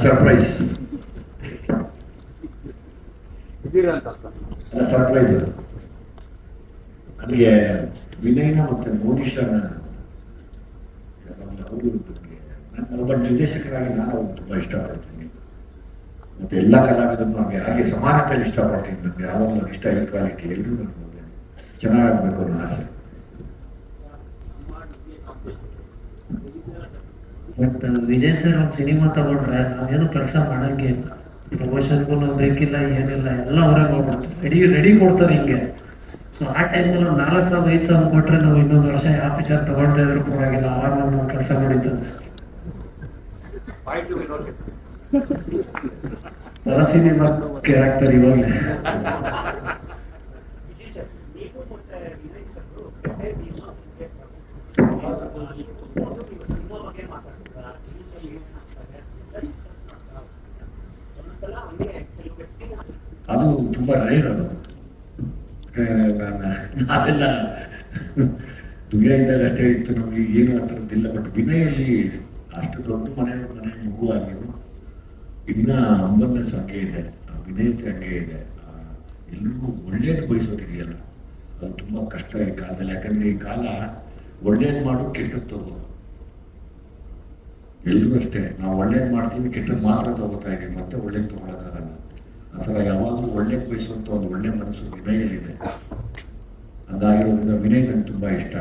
Speaker 1: ಸರ್ಪ್ರೈಸ್ ಸರ್ಪ್ರೈಸ್ ಅದು ನನಗೆ. ವಿನಯ್ನ ಮತ್ತೆ ಮೋನಿಶಾನ ಒಬ್ಬ ನಿರ್ದೇಶಕರಾಗಿ ನಾನು ಅವ್ರು ತುಂಬಾ ಇಷ್ಟಪಡ್ತೀನಿ. ಮತ್ತೆ ಎಲ್ಲ ಕಲಾವಿದರನ್ನು ಹಾಗೆ ಸಮಾನತೆಯಲ್ಲಿ ಇಷ್ಟಪಡ್ತೀನಿ. ನನಗೆ ಯಾವಾಗಲೂ ಇಷ್ಟ, ಈಕ್ವಾಲಿಟಿ, ಎಲ್ಲರೂ ನನಗೆ ಚೆನ್ನಾಗಾಗಬೇಕು ಅನ್ನೋ ಆಸೆ.
Speaker 12: ಬಟ್ ವಿಜಯ್ ಸರ್ ಒಂದು ಸಿನಿಮಾ ತಗೊಂಡ್ರೆ ನಾವೇನು ಕೆಲಸ ಮಾಡಂಗೆ ಇಲ್ಲ, ಪ್ರಮೋಷನ್ಗೂ ನಾವು ಬೇಕಿಲ್ಲ, ಏನಿಲ್ಲ, ಎಲ್ಲ ಅವರೇ ಮಾಡ್ಬಿಡ್ತಾರೆ, ರೆಡಿ ಕೊಡ್ತಾರೆ ಹಿಂಗೆ. ಸೊ ಆ ಟೈಮಲ್ಲಿ ಒಂದು 4,000-5,000 ಕೊಟ್ಟರೆ ನಾವು ಇನ್ನೊಂದು ವರ್ಷ ಯಾವ ಪಿಕ್ಚರ್ ತಗೊಳ್ತಾ ಇದ್ರು ಪರವಾಗಿಲ್ಲ, ಆರಾಮಾಗಿ ನಾವು ಕೆಲಸ ಮಾಡಿದ್ದಾನೆ ಸರ್. ಹೊರ ಸಿನಿಮಾ ಆಗ್ತಾರೆ ಇವಾಗಲೇ.
Speaker 1: ಅದು ತುಂಬಾ ರೇರ್ ಅದು. ನಾವೆಲ್ಲ ದುನಿಯಾ ಇದ್ದಾಗ ಅಷ್ಟೇ ಇತ್ತು, ನಮ್ಗೆ ಏನು ಆ ಥರದ್ದಿಲ್ಲ. ಬಟ್ ವಿನಯಲ್ಲಿ ಅಷ್ಟು ದೊಡ್ಡ ಮನೆ ಮಗು ಆಗಿದ್ರು ಇನ್ನ ಅಂಬರ್ನೆಸ್ ಹಂಗೆ ಇದೆ, ವಿನಯತೆ ಹಂಗೆ ಇದೆ. ಎಲ್ರಿಗೂ ಒಳ್ಳೇದು ಬಯಸೋದಿದೆಯಲ್ಲ, ಅದು ತುಂಬಾ ಕಷ್ಟ ಈ ಕಾಲದಲ್ಲಿ. ಯಾಕಂದ್ರೆ ಈ ಕಾಲ ಒಳ್ಳೇದು ಮಾಡು ಕೆಟ್ಟದ್ದು ತಗೋ, ಎಲ್ರಿಗೂ ಅಷ್ಟೇ. ನಾವು ಒಳ್ಳೇದು ಮಾಡ್ತೀವಿ, ಕೆಟ್ಟದ್ದು ಮಾತ್ರ ತಗೋತಾ ಇದೀವಿ, ಮತ್ತೆ ಒಳ್ಳೇದು ತಗೊಳಕ್ಕಾಗಲ್ಲ. ಆ ಥರ ಯಾವಾಗಲೂ ಒಳ್ಳೇದು ಬಯಸುವಂತ ಒಂದು ಒಳ್ಳೆ ಮನಸ್ಸು ವಿನಯಲ್ಲಿದೆ. ಅದಾಗಿರೋದ್ರಿಂದ ವಿನಯ್ ನಂಗೆ ತುಂಬಾ ಇಷ್ಟ.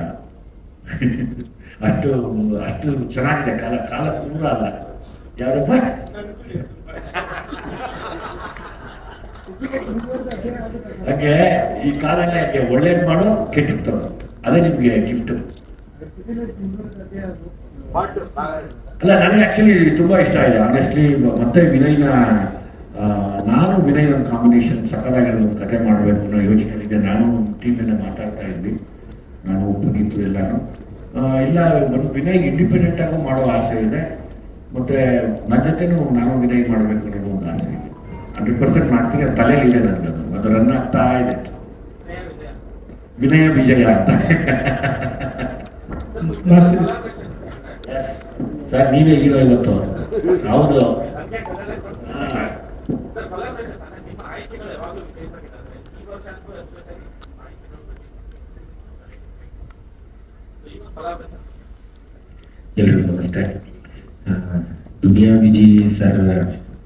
Speaker 1: ಅಷ್ಟು ಅಷ್ಟು ಚೆನ್ನಾಗಿದೆ ಕಾಲ. ಕಾಲ ಕೂಡ ಅಲ್ಲ ಯಾರಪ್ಪ ಹಾಗೆ ಈ ಕಾಲನೇ ಹಾಗೆ ಒಳ್ಳೇದು ಮಾಡು ಕೆಟ್ಟದ್ದು ತಗೋ, ಅದೇ ನಿಮ್ಗೆ ಗಿಫ್ಟ್. ಅಲ್ಲ, ನನಗೆ ಆಕ್ಚುಲಿ ತುಂಬಾ ಇಷ್ಟ ಇದೆ ಆನೆಸ್ಟ್ಲಿ. ಮತ್ತೆ ವಿನಯ್ನ ನಾನು ವಿನಯ್ ಒಂದು ಕಾಂಬಿನೇಷನ್ ಸಕಲಾಗಿರೋ ಒಂದು ಕತೆ ಮಾಡಬೇಕು ಅನ್ನೋ ಯೋಚನೆಯಲ್ಲಿದೆ. ನಾನು ಟೀಮಲ್ಲೇ ಮಾತಾಡ್ತಾ ಇದ್ವಿ, ನಾನು ಪುನೀತ್ ಎಲ್ಲಾನು. ಇಲ್ಲ, ಒಂದು ವಿನಯ್ ಇಂಡಿಪೆಂಡೆಂಟ್ ಆಗು ಮಾಡೋ ಆಸೆ ಇದೆ, ಮತ್ತೆ ನನ್ನ ಜೊತೆನೂ ನಾನು ವಿನಯ್ ಮಾಡಬೇಕು ಅನ್ನೋ ಒಂದು ಆಸೆ ಇದೆ. 100% ಮಾಡ್ತೀನಿ, ಅದು ತಲೆಯಲ್ಲಿದೆ ನನಗದು. ಅದು ರನ್ ಆಗ್ತಾ ಇದೆ, ವಿನಯ ವಿಜಯ ಅಂತ. ಸರ್ ನೀವೇ ಹೀರೋ ಇವತ್ತು. ಹೌದು,
Speaker 11: ಎಲ್ರಿಗೂ ನಮಸ್ತೆ. ದುನಿಯಾ ವಿಜಿ ಸರ್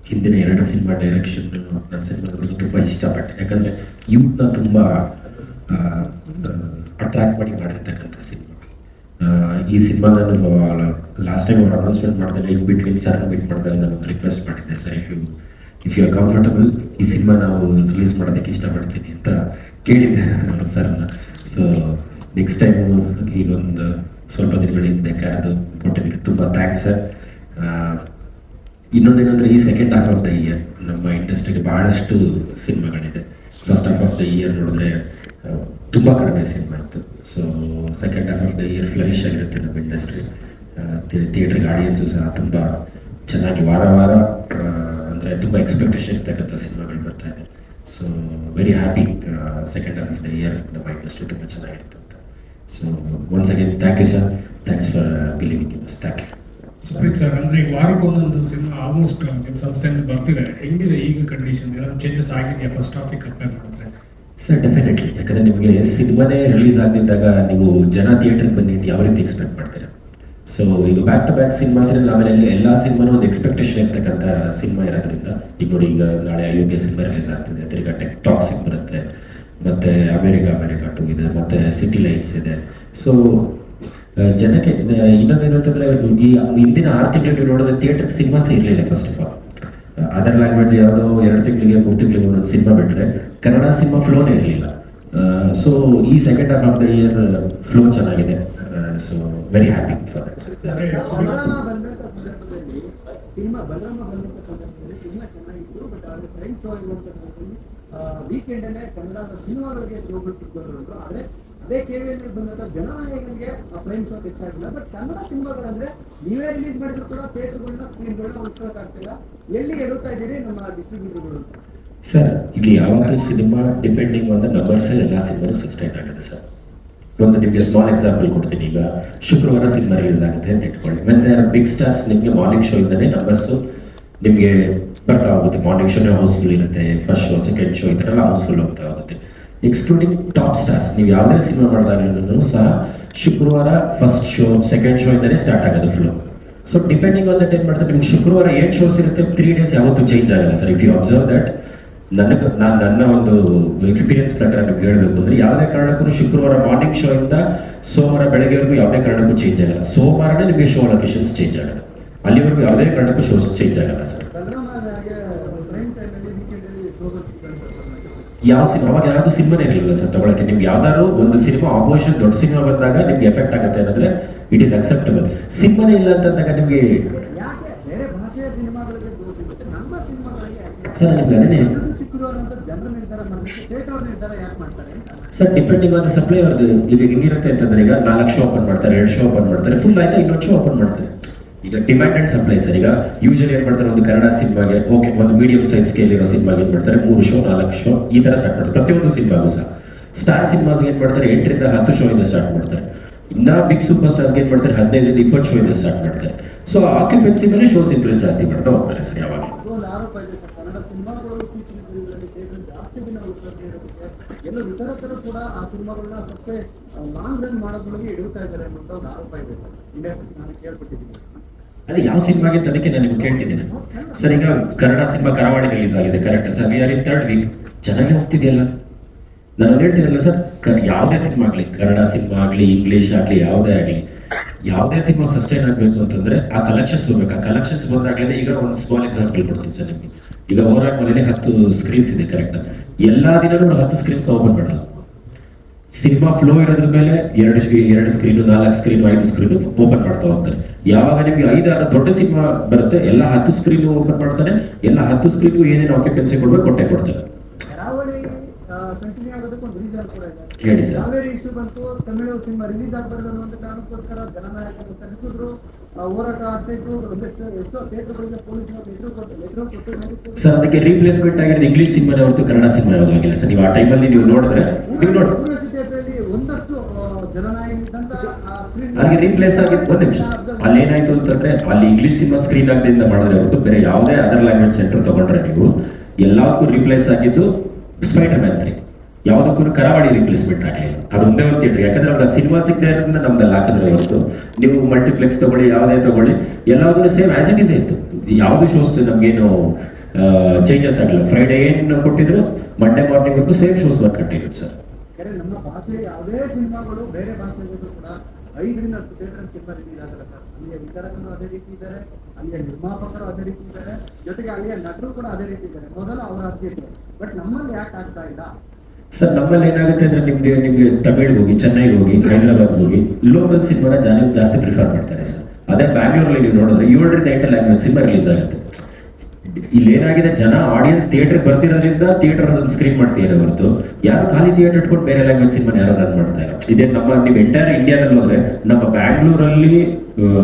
Speaker 11: ಹಿಂದಿನ 2 ಸಿನಿಮಾ ಡೈರೆಕ್ಷನ್ ನನ್ನ ಸಿನಿಮಾಗಳಿಗೆ ತುಂಬ ಇಷ್ಟಪಟ್ಟೆ. ಯಾಕಂದರೆ ಯೂತ್ನ ತುಂಬ ಅಟ್ರಾಕ್ಟ್ ಮಾಡಿ ಮಾಡಿರ್ತಕ್ಕಂಥ ಸಿನಿಮಾ. ಈ ಸಿನಿಮಾ ನಾನು ಲಾಸ್ಟ್ ಟೈಮ್ ಅವ್ರು ಅನೌನ್ಸ್ಮೆಂಟ್ ಮಾಡಿದಾಗ ಇನ್ ಬಿಟ್ವೀನ್ ಸರ್ ಮೀಟ್ ಮಾಡಿದಾಗ ನಾನು ಒಂದು ರಿಕ್ವೆಸ್ಟ್ ಮಾಡಿದ್ದೆ, sir if you are comfortable ಈ ಸಿನಿಮಾ ನಾವು ರಿಲೀಸ್ ಮಾಡೋದಕ್ಕೆ ಇಷ್ಟಪಡ್ತೀನಿ ಅಂತ ಕೇಳಿದ್ದೆ ನಾನು ಸರ್ನ. ಸೊ ನೆಕ್ಸ್ಟ್ ಟೈಮು ಈಗೊಂದು ಸ್ವಲ್ಪ ದಿನಗಳ ಹಿಂದೆ ಕರೆದು ಕೊಟ್ಟಿದ್ದಕ್ಕೆ ತುಂಬ ಥ್ಯಾಂಕ್ಸ್ ಸರ್. ಇನ್ನೊಂದೇನೆಂದರೆ ಈ second half of the year ನಮ್ಮ ಇಂಡಸ್ಟ್ರಿಗೆ ಭಾಳಷ್ಟು ಸಿನಿಮಾಗಳಿದೆ. First half of the year ನೋಡಿದ್ರೆ ತುಂಬ ಕಡಿಮೆ ಸಿನಿಮಾ ಇತ್ತು. So second half of the year flourish ಆಗಿರುತ್ತೆ ನಮ್ಮ ಇಂಡಸ್ಟ್ರಿ. ಥಿಯೇಟ್ರಿಗೆ ಆಡಿಯನ್ಸು ಸಹ ತುಂಬ ಚೆನ್ನಾಗಿ ವಾರ ವಾರ ಅಂದರೆ ತುಂಬ ಎಕ್ಸ್ಪೆಕ್ಟೇಷನ್ ಇರ್ತಕ್ಕಂಥ ಸಿನಿಮಾಗಳು ಬರ್ತಾ ಇದೆ. So very happy second half of the year ನಮ್ಮ ಇಂಡಸ್ಟ್ರಿ ತುಂಬ ಚೆನ್ನಾಗಿರುತ್ತೆ ಅಂತ. So once again thank you sir, thanks for believing in us. Thank you.
Speaker 7: Sir, ಅಂದ್ರೆ ಈಗ ವಾರಕ್ಕೊಂದೊಂದು ಸಿನಿಮಾ ಆಲ್ಮೋಸ್ಟ್ ನಿಮ್ಮ ಸಂಸ್ಥೆಯಿಂದ ಬರ್ತಿದೆ. ಹೆಂಗಿದೆ ಈಗ ಕಂಡೀಷನ್? ಏನಾದ್ರು ಚೇಂಜಸ್ ಆಗಿದೆಯಾ ಫಸ್ಟ್ ಹಾಫಿಗೆ ಕಂಪೇರ್ ಮಾಡಿದ್ರೆ?
Speaker 11: Sir definitely. ಯಾಕಂದರೆ ನಿಮಗೆ ಸಿನಿಮಾನೇ ರಿಲೀಸ್ ಆಗದಿದ್ದಾಗ ನೀವು ಜನ ಥಿಯೇಟ್ರಿಗೆ ಬನ್ನಿ ಅಂತ ಯಾವ ರೀತಿ ಎಕ್ಸ್ಪೆಕ್ಟ್ ಮಾಡ್ತೀರಾ? ಸೊ ಈಗ ಬ್ಯಾಕ್ ಟು ಬ್ಯಾಕ್ ಸಿನಿಮಾಸ್ನಲ್ಲಿ ಆಮೇಲೆ ಎಲ್ಲ ಸಿನಿಮಾನೂ ಒಂದು ಎಕ್ಸ್ಪೆಕ್ಟೇಷನ್ ಇರ್ತಕ್ಕಂಥ ಸಿನಿಮಾ ಇರೋದ್ರಿಂದ, ಈಗ ನೋಡಿ ಈಗ ನಾಳೆ ಅಯೋಗ್ಯ ಸಿನಿಮಾ ರಿಲೀಸ್ ಆಗ್ತಿದೆ, ತಿರ್ಗಾ ಟಾಕ್ಸಿಕ್ ಬರುತ್ತೆ, ಮತ್ತು ಅಮೇರಿಕಾ 2 ಇದೆ, ಮತ್ತು ಸಿಟಿ ಲೈಟ್ಸ್ ಇದೆ. ಸೊ ಜನಕ್ಕೆ ಇನ್ನೊಂದೇನು ಅಂತಂದರೆ ಈ ಹಿಂದಿನ 6 ತಿಂಗಳು ನೀವು ನೋಡಿದ್ರೆ ಥಿಯೇಟರ್ಗೆ ಸಿನಿಮಾಸೇ ಇರಲಿಲ್ಲ. First of all other language ಯಾವುದೋ 2 ತಿಂಗಳಿಗೆ 3 ತಿಂಗಳಿಗೆ ಒಂದೊಂದು ಸಿನಿಮಾ ಬಿಟ್ಟರೆ ಕನ್ನಡ ಸಿನಿಮಾ ಫ್ಲೋನೇ ಇರಲಿಲ್ಲ. ಸೊ ಈ second half of the year flow ಚೆನ್ನಾಗಿದೆ. So very happy for that.
Speaker 13: ವೀಕೆಂಡಲ್ಲೇ ಕನ್ನಡದ ಸಿನಿಮಾಗಳಿಗೆ ಶೋಗಳು, ಆದರೆ ಅದೇ KVL ಬಂದಂಥ ಜನನಾಯಕನಿಗೆ ಪ್ರೈಮ್ ಶೋ ಹೆಚ್ಚಾಗಿಲ್ಲ. ಬಟ್ ಕನ್ನಡ ಸಿನಿಮಾಗಳಂದ್ರೆ ನೀವೇ ರಿಲೀಸ್ ಮಾಡಿದ್ರು ಕೂಡ ಥಿಯೇಟರ್ಗಳನ್ನ ಸ್ಕ್ರೀನ್ಗಳನ್ನ ಉಳಿಸ್ಕೊಳಕ್ಕಾಗ್ತಿಲ್ಲ. ಎಲ್ಲಿ ಎಡುತ್ತಾ ಇದ್ದೀರಿ ನಮ್ಮ ಡಿಸ್ಟ್ರಿಬ್ಯೂಟರ್ಗಳು?
Speaker 11: ಸರ್ ಇಲ್ಲಿ ಯಾವಾಗಲೂ cinema depending on the numbers ಎಲ್ಲ ಸಿನಿಮಾನು ಸಸ್ಟೈನ್ ಆಗುತ್ತೆ ಸರ್. ಒಂದು ನಿಮಗೆ ಸ್ಮಾಲ್ ಎಕ್ಸಾಂಪಲ್ ಕೊಡ್ತೀನಿ. ಈಗ ಶುಕ್ರವಾರ ಸಿನಿಮಾ ರಿಲೀಸ್ ಆಗುತ್ತೆ ಅಂತ ಇಟ್ಕೊಳ್ಳಿ. When they are big stars, ನಿಮಗೆ ಮಾರ್ನಿಂಗ್ ಶೋ ಇಂದನೇ ನಂಬರ್ಸು ನಿಮಗೆ ಬರ್ತಾ ಹೋಗುತ್ತೆ. ಮಾರ್ನಿಂಗ್ ಶೋನೇ ಹೌಸ್ಫುಲ್ ಇರುತ್ತೆ, ಫಸ್ಟ್ ಶೋ ಸೆಕೆಂಡ್ ಶೋ ಈ ಥರ ಎಲ್ಲ ಹೌಸ್ಫುಲ್ ಹೋಗ್ತಾ ಹೋಗುತ್ತೆ. ಎಕ್ಸ್ಕ್ಲೂಡಿಂಗ್ ಟಾಪ್ ಸ್ಟಾರ್ಸ್, ನೀವು ಯಾವುದೇ ಸಿನಿಮಾ ಮಾಡಿದಾಗಲೂ ಸಹ ಶುಕ್ರವಾರ ಫಸ್ಟ್ ಶೋ ಸೆಕೆಂಡ್ ಶೋ ಇಂದನೇ ಸ್ಟಾರ್ಟ್ ಆಗೋದು flow. So depending on that ಏನು ಮಾಡ್ತಾರೆ, ನಿಮ್ಗೆ ಶುಕ್ರವಾರ 8 ಶೋಸ್ ಇರುತ್ತೆ, 3 ಡೇಸ್ ಯಾವತ್ತೂ ಚೇಂಜ್ ಆಗಲ್ಲ sir. If you observe that ನನ್ನ ಒಂದು ಎಕ್ಸ್ಪೀರಿಯನ್ಸ್ ಪ್ರಕಾರ ನಿಮ್ಗೆ ಹೇಳಬೇಕು ಅಂದ್ರೆ ಯಾವುದೇ ಕಾರಣಕ್ಕೂ ಶುಕ್ರವಾರ ಮಾರ್ನಿಂಗ್ ಶೋ ಇಂದ ಸೋಮವಾರ ಬೆಳಗ್ಗೆವರೆಗೂ ಯಾವುದೇ ಕಾರಣಕ್ಕೂ ಚೇಂಜ್ ಆಗಲ್ಲ. ಸೋಮವಾರನೇ ನಿಮಗೆ ಶೋ ಲೊಕೇಶನ್ಸ್ ಚೇಂಜ್ ಆಗುತ್ತೆ. ಅಲ್ಲಿವರೆಗೂ ಯಾವುದೇ ಕಾರಣಕ್ಕೂ ಶೋಸ್ ಚೇಂಜ್ ಆಗಲ್ಲ ಸರ್. ಯಾವ ಸಿನಿಮಾ ಅವಾಗ ಯಾವ್ದು ಸಿನಿಮಾನೇ ಇರಲಿಲ್ಲ ಸರ್ ತಗೊಳಕ್ಕೆ. ನಿಮ್ಗೆ ಯಾವ್ದಾದ್ರು ಒಂದು ಸಿನಿಮಾ ಆಪೋಸಿಷನ್ ದೊಡ್ಡ ಸಿನಿಮಾ ಬಂದಾಗ ನಿಮ್ಗೆ ಎಫೆಕ್ಟ್ ಆಗುತ್ತೆ ಅನ್ನೋದ್ರೆ ಇಟ್ ಈಸ್ ಅಕ್ಸೆಪ್ಟಬಲ್. ಸಿನಿಮಾನೇ ಇಲ್ಲ ಅಂತಂದಾಗ ನಿಮ್ಗೆ ಸರ್ ನಿಮ್ಗೆ ಅದನ್ನೇ sir depending on the supply ಅವ್ರದ್ದು. ಈಗ ಹೆಂಗಿರುತ್ತೆ ಅಂತಂದ್ರೆ ಈಗ 4 ಶೋ ಓಪನ್ ಮಾಡ್ತಾರೆ, 2 ಶೋ ಓಪನ್ ಮಾಡ್ತಾರೆ, ಫುಲ್ ಆಯ್ತಾ ಇನ್ನೊಂದು ಶೋ ಓಪನ್ ಮಾಡ್ತಾರೆ. ಈಗ ಡಿಮ್ಯಾಂಡ್ ಅಂಡ್ ಸಪ್ಲೈ ಸರ್. ಈಗ ಯೂಶಲಿ ಏನ್ ಮಾಡ್ತಾರೆ, ಒಂದು ಕನ್ನಡ ಸಿನಿಮಾಗೆ ಓಕೆ ಒಂದು ಮೀಡಿಯಂ ಸೈಜ್ ಸ್ಕೇಲ್ ಇರೋ ಸಿನಿಮಾಗೆ ಏನ್ ಮಾಡ್ತಾರೆ 3 ಶೋ 4 ಶೋ ಈ ತರ ಸ್ಟಾರ್ಟ್ ಮಾಡ್ತಾರೆ ಪ್ರತಿಯೊಂದು ಸಿನಿಮಾಗೂ ಸಹ. ಸ್ಟಾರ್ ಸಿನಿಮಾಸ್ ಏನ್ ಮಾಡ್ತಾರೆ 8 ರಿಂದ 10 ಶೋ ಇಂದ ಸ್ಟಾರ್ಟ್ ಮಾಡ್ತಾರೆ. ಇನ್ನ ಬಿಗ್ ಸೂಪರ್ ಸ್ಟಾರ್ಸ್ ಏನ್ ಮಾಡ್ತಾರೆ 15 ರಿಂದ 20 ಶೋ ಇಂದ ಸ್ಟಾರ್ಟ್ ಮಾಡ್ತಾರೆ. ಸೊ ಆಕ್ಯುಪೆನ್ಸಿ ಮೇಲೆ ಶೋಸ್ ಇಂಕ್ರೀಸ್ ಜಾಸ್ತಿ ಮಾಡ್ತಾ ಹೋಗ್ತಾರೆ ಸರ್ ಯಾವಾಗ.
Speaker 13: ಎಲ್ಲ ವಿತರಕರು ಕೂಡ ಆ ಸಿನಿಮಾಗಳನ್ನ ಸ್ವಲ್ಪ ಲಾಂಗ್ ರನ್ ಮಾಡೋದ್ರೊಳಗೆ ಇಡುತ್ತಾ ಇದ್ದಾರೆ ಅನ್ನೋ ಒಂದು ಆರೋಪ ಇದೆ ನಾನು ಕೇಳ್ಪಟ್ಟಿದ್ದೀನಿ.
Speaker 11: ಅದೇ ಯಾವ ಸಿನಿಮಾಗೆ ಅಂತ ಅದಕ್ಕೆ ನಾನು ನಿಮ್ಗೆ ಕೇಳ್ತಿದ್ದೀನಿ ಸರ್. ಈಗ ಕನ್ನಡ ಸಿನಿಮಾ ಕರಾವಳಿ ರಿಲೀಸ್ ಆಗಿದೆ correct sir. We are in 3rd week. ಚೆನ್ನಾಗಿ ಹೋಗ್ತಿದೆಯಲ್ಲ. ನಾನು ಹೇಳ್ತೀನಲ್ಲ ಸರ್, ಯಾವುದೇ ಸಿನಿಮಾ ಆಗಲಿ, ಕನ್ನಡ ಸಿನಿಮಾ ಆಗಲಿ, ಇಂಗ್ಲೀಷ್ ಆಗಲಿ, ಯಾವುದೇ ಆಗಲಿ, ಯಾವುದೇ ಸಿನಿಮಾ ಸಸ್ಟೈನ್ ಆಗಬೇಕು ಅಂತಂದ್ರೆ ಆ ಕಲೆಕ್ಷನ್ಸ್ ಬರ್ಬೇಕು. ಆ ಕಲೆಕ್ಷನ್ಸ್ ಬಂದಾಗಲೇ ಈಗ ಒಂದು ಸ್ಮಾಲ್ ಎಕ್ಸಾಂಪಲ್ ಕೊಡ್ತೀನಿ ಸರ್ ನಿಮಗೆ. ಈಗ ಓವರಾಲ್ ಮನೇಲಿ 10 ಸ್ಕ್ರೀನ್ಸ್ ಇದೆ ಕರೆಕ್ಟ್. ಎಲ್ಲಾ ದಿನನೂ 10 ಸ್ಕ್ರೀನ್ಸ್ ಓಪನ್ ಮಾಡಲ್ಲ. ಸಿನಿಮಾ ಫ್ಲೋ ಇರೋದ್ರ ಮೇಲೆ 2 ಸ್ಕ್ರೀನು 4 ಸ್ಕ್ರೀನು 5 ಸ್ಕ್ರೀನು ಓಪನ್ ಮಾಡ್ತಾ ಹೋಗ್ತಾರೆ. ಯಾವಾಗ ನಿಮ್ಗೆ 5-6 ದೊಡ್ಡ ಸಿನಿಮಾ ಬರುತ್ತೆ ಎಲ್ಲ 10 ಸ್ಕ್ರೀನು ಓಪನ್ ಮಾಡ್ತಾರೆ. ಎಲ್ಲ 10 ಸ್ಕ್ರೀನ್ಗೂ ಏನೇನು ಆಕ್ಯುಪೆನ್ಸಿ ಕೊಡ್ಬೇಕು ಕೊಟ್ಟೆ ಕೊಡ್ತಾರೆ.
Speaker 13: ಕಂಟಿನ್ಯೂ ಆಗೋದಕ್ಕೆ ಒಂದು ರೀಸನ್ ಕೂಡ ಇದೆ.
Speaker 11: ಹೇಳಿ ಸರ್.
Speaker 13: ಕಾವೇರಿ ಇಶ್ಯೂ ಬಂತು, ತಮಿಳು ಸಿನಿಮಾ ರಿಲೀಸ್ ಆಗಬಾರ್ದು ಅನ್ನುವಂಥ ಕಾರಣಕ್ಕೋಸ್ಕರ ಜನನಾಯಕರು ಕರೆಸಿದ್ರು, ಹೋರಾಟ ಆಗ್ತಾಯಿತ್ತು. ಎಷ್ಟೋ ಥಿಯೇಟರ್ಗಳಿಗೆ ಪೊಲೀಸ್ನವರು ಲೆಟರ್ ಕೊಟ್ಟು
Speaker 11: ಸರ್ ಅದಕ್ಕೆ ರೀಪ್ಲೇಸ್ಮೆಂಟ್ ಆಗಿರೋದು ಇಂಗ್ಲಿಷ್ ಸಿನಿಮಾನೇ ಹೊರತು ಕನ್ನಡ ಸಿನಿಮಾ ಯಾವುದು ಆಗಿಲ್ಲ ಸರ್. ನೀವು ಆ ಟೈಮಲ್ಲಿ ನೀವು ನೋಡಿದ್ರೆ
Speaker 13: ಥಿಯೇಟರ್ಲ್ಲಿ ಒಂದಷ್ಟು ಜನನಾಯಕಂತ
Speaker 11: ಅಲ್ಲಿ ರೀಪ್ಲೇಸ್ ಆಗಿದ್ದು ಒಂದು ನಿಮಿಷ. ಅಲ್ಲಿ ಏನಾಯ್ತು ಅಂತಂದ್ರೆ ಅಲ್ಲಿ ಇಂಗ್ಲಿಷ್ ಸಿನಿಮಾ ಸ್ಕ್ರೀನ್ ಆಗದಿಂದ ಮಾಡಿದ್ರೆ ಹೊರತು ಬೇರೆ ಯಾವುದೇ ಅದರ್ ಲ್ಯಾಂಗ್ವೇಜ್ ಸೆಂಟರ್ ತಗೊಂಡ್ರೆ ನೀವು ಎಲ್ಲದಕ್ಕೂ ರೀಪ್ಲೇಸ್ ಆಗಿದ್ದು ಸ್ಪೈಡರ್-ಮ್ಯಾನ್ 3. ಯಾವುದಕ್ಕೂ ಕರಾವಳಿ ರಿಪ್ಲೇಸ್ಮೆಂಟ್ ಆಗಲಿಲ್ಲ. ಅದು ಒಂದೇ ಒಂದು ಥಿಯೇಟರ್. ಯಾಕಂದ್ರೆ ಅವ್ರಿಗೆ ಸಿನಿಮಾ ಸಿಗದೆ ಇರೋದ್ರಿಂದ ನಮ್ದಲ್ಲಿ ಹಾಕಿದ್ರೆ ಹೊರತು ನೀವು ಮಲ್ಟಿಪ್ಲೆಕ್ಸ್ ತಗೊಳ್ಳಿ ಯಾವುದೇ ತಗೊಳ್ಳಿ ಎಲ್ಲದೂ ಸೇಮ್ ಆಸ್ ಇಟ್ ಈಸ್ ಇತ್ತು. ಯಾವುದು ಶೋಸ್ ನಮ್ಗೇನು ಚೇಂಜಸ್ ಆಗಿಲ್ಲ. ಫ್ರೈಡೇ ಏನು ಕೊಟ್ಟಿದ್ರು Monday morning same shows work continue sir.
Speaker 13: ನಮ್ಮ ಭಾಷೆ ಯಾವುದೇ ಸಿನಿಮಾಗಳು ಬೇರೆ ಭಾಷೆಗಳು ಕೂಡ 5 ರಿಂದ 10 ಥಿಯೇಟರ್ ಸಿನಿಮಾ ರಿಲೀಸ್ ಆಗಲ್ಲ ಸರ್. ಅಲ್ಲಿಯ ವಿತರಕರು ಅದೇ ರೀತಿ ಇದ್ದಾರೆ, ಅಲ್ಲಿಯ ನಿರ್ಮಾಪಕರು ಅದೇ ರೀತಿ ಇದ್ದಾರೆ, ಜೊತೆಗೆ ಅಲ್ಲಿಯ ನಟರು ಕೂಡ ಅದೇ ರೀತಿ ಇದ್ದಾರೆ. ಮೊದಲು ಅವರ ಆದ್ಯತೆ. ಬಟ್ ನಮ್ಮಲ್ಲಿ ಯಾಕೆ ಆಗ್ತಾ ಇಲ್ಲ
Speaker 11: ಸರ್? ನಮ್ಮಲ್ಲಿ ಏನಾಗುತ್ತೆ ಅಂದ್ರೆ ನಿಮ್ಗೆ ತಮಿಳ್ ಹೋಗಿ, ಚೆನ್ನೈಗೆ ಹೋಗಿ, ಹೈದರಾಬಾದ್ ಹೋಗಿ ಲೋಕಲ್ ಸಿನಿಮಾನ ಜಾಸ್ತಿ ಪ್ರಿಫರ್ ಮಾಡ್ತಾರೆ ಸರ್. ಅದೇ ಬ್ಯಾಂಗ್ಳೂರಲ್ಲಿ ನೀವು ನೋಡಿದ್ರೆ 7 ರಿಂದ 8 ಲ್ಯಾಂಗ್ವೇಜ್ ಸಿನಿಮಾ ರಿಲೀಸ್ ಆಗುತ್ತೆ. ಇಲ್ಲಿ ಏನಾಗಿದೆ, ಜನ ಆಡಿಯನ್ಸ್ ಥಿಯೇಟರ್ ಬರ್ತಿರೋದ್ರಿಂದ ಥಿಯೇಟರ್ ಅದನ್ನು ಸ್ಕ್ರೀನ್ ಮಾಡ್ತಿದ್ದಾರೆ ಹೊರತು ಯಾರು ಖಾಲಿ ಥಿಯೇಟರ್ ಇಟ್ಕೊಂಡು ಬೇರೆ ಲ್ಯಾಂಗ್ವೇಜ್ ಸಿನಿಮಾ ಯಾರು ರನ್ ಮಾಡ್ತಾ ಇಲ್ಲ. ಇದೇ ನೀವು ಎಂಟೈರ್ ಇಂಡಿಯಾದಲ್ಲಿ ಹೋದ್ರೆ ನಮ್ಮ ಬ್ಯಾಂಗ್ಳೂರಲ್ಲಿ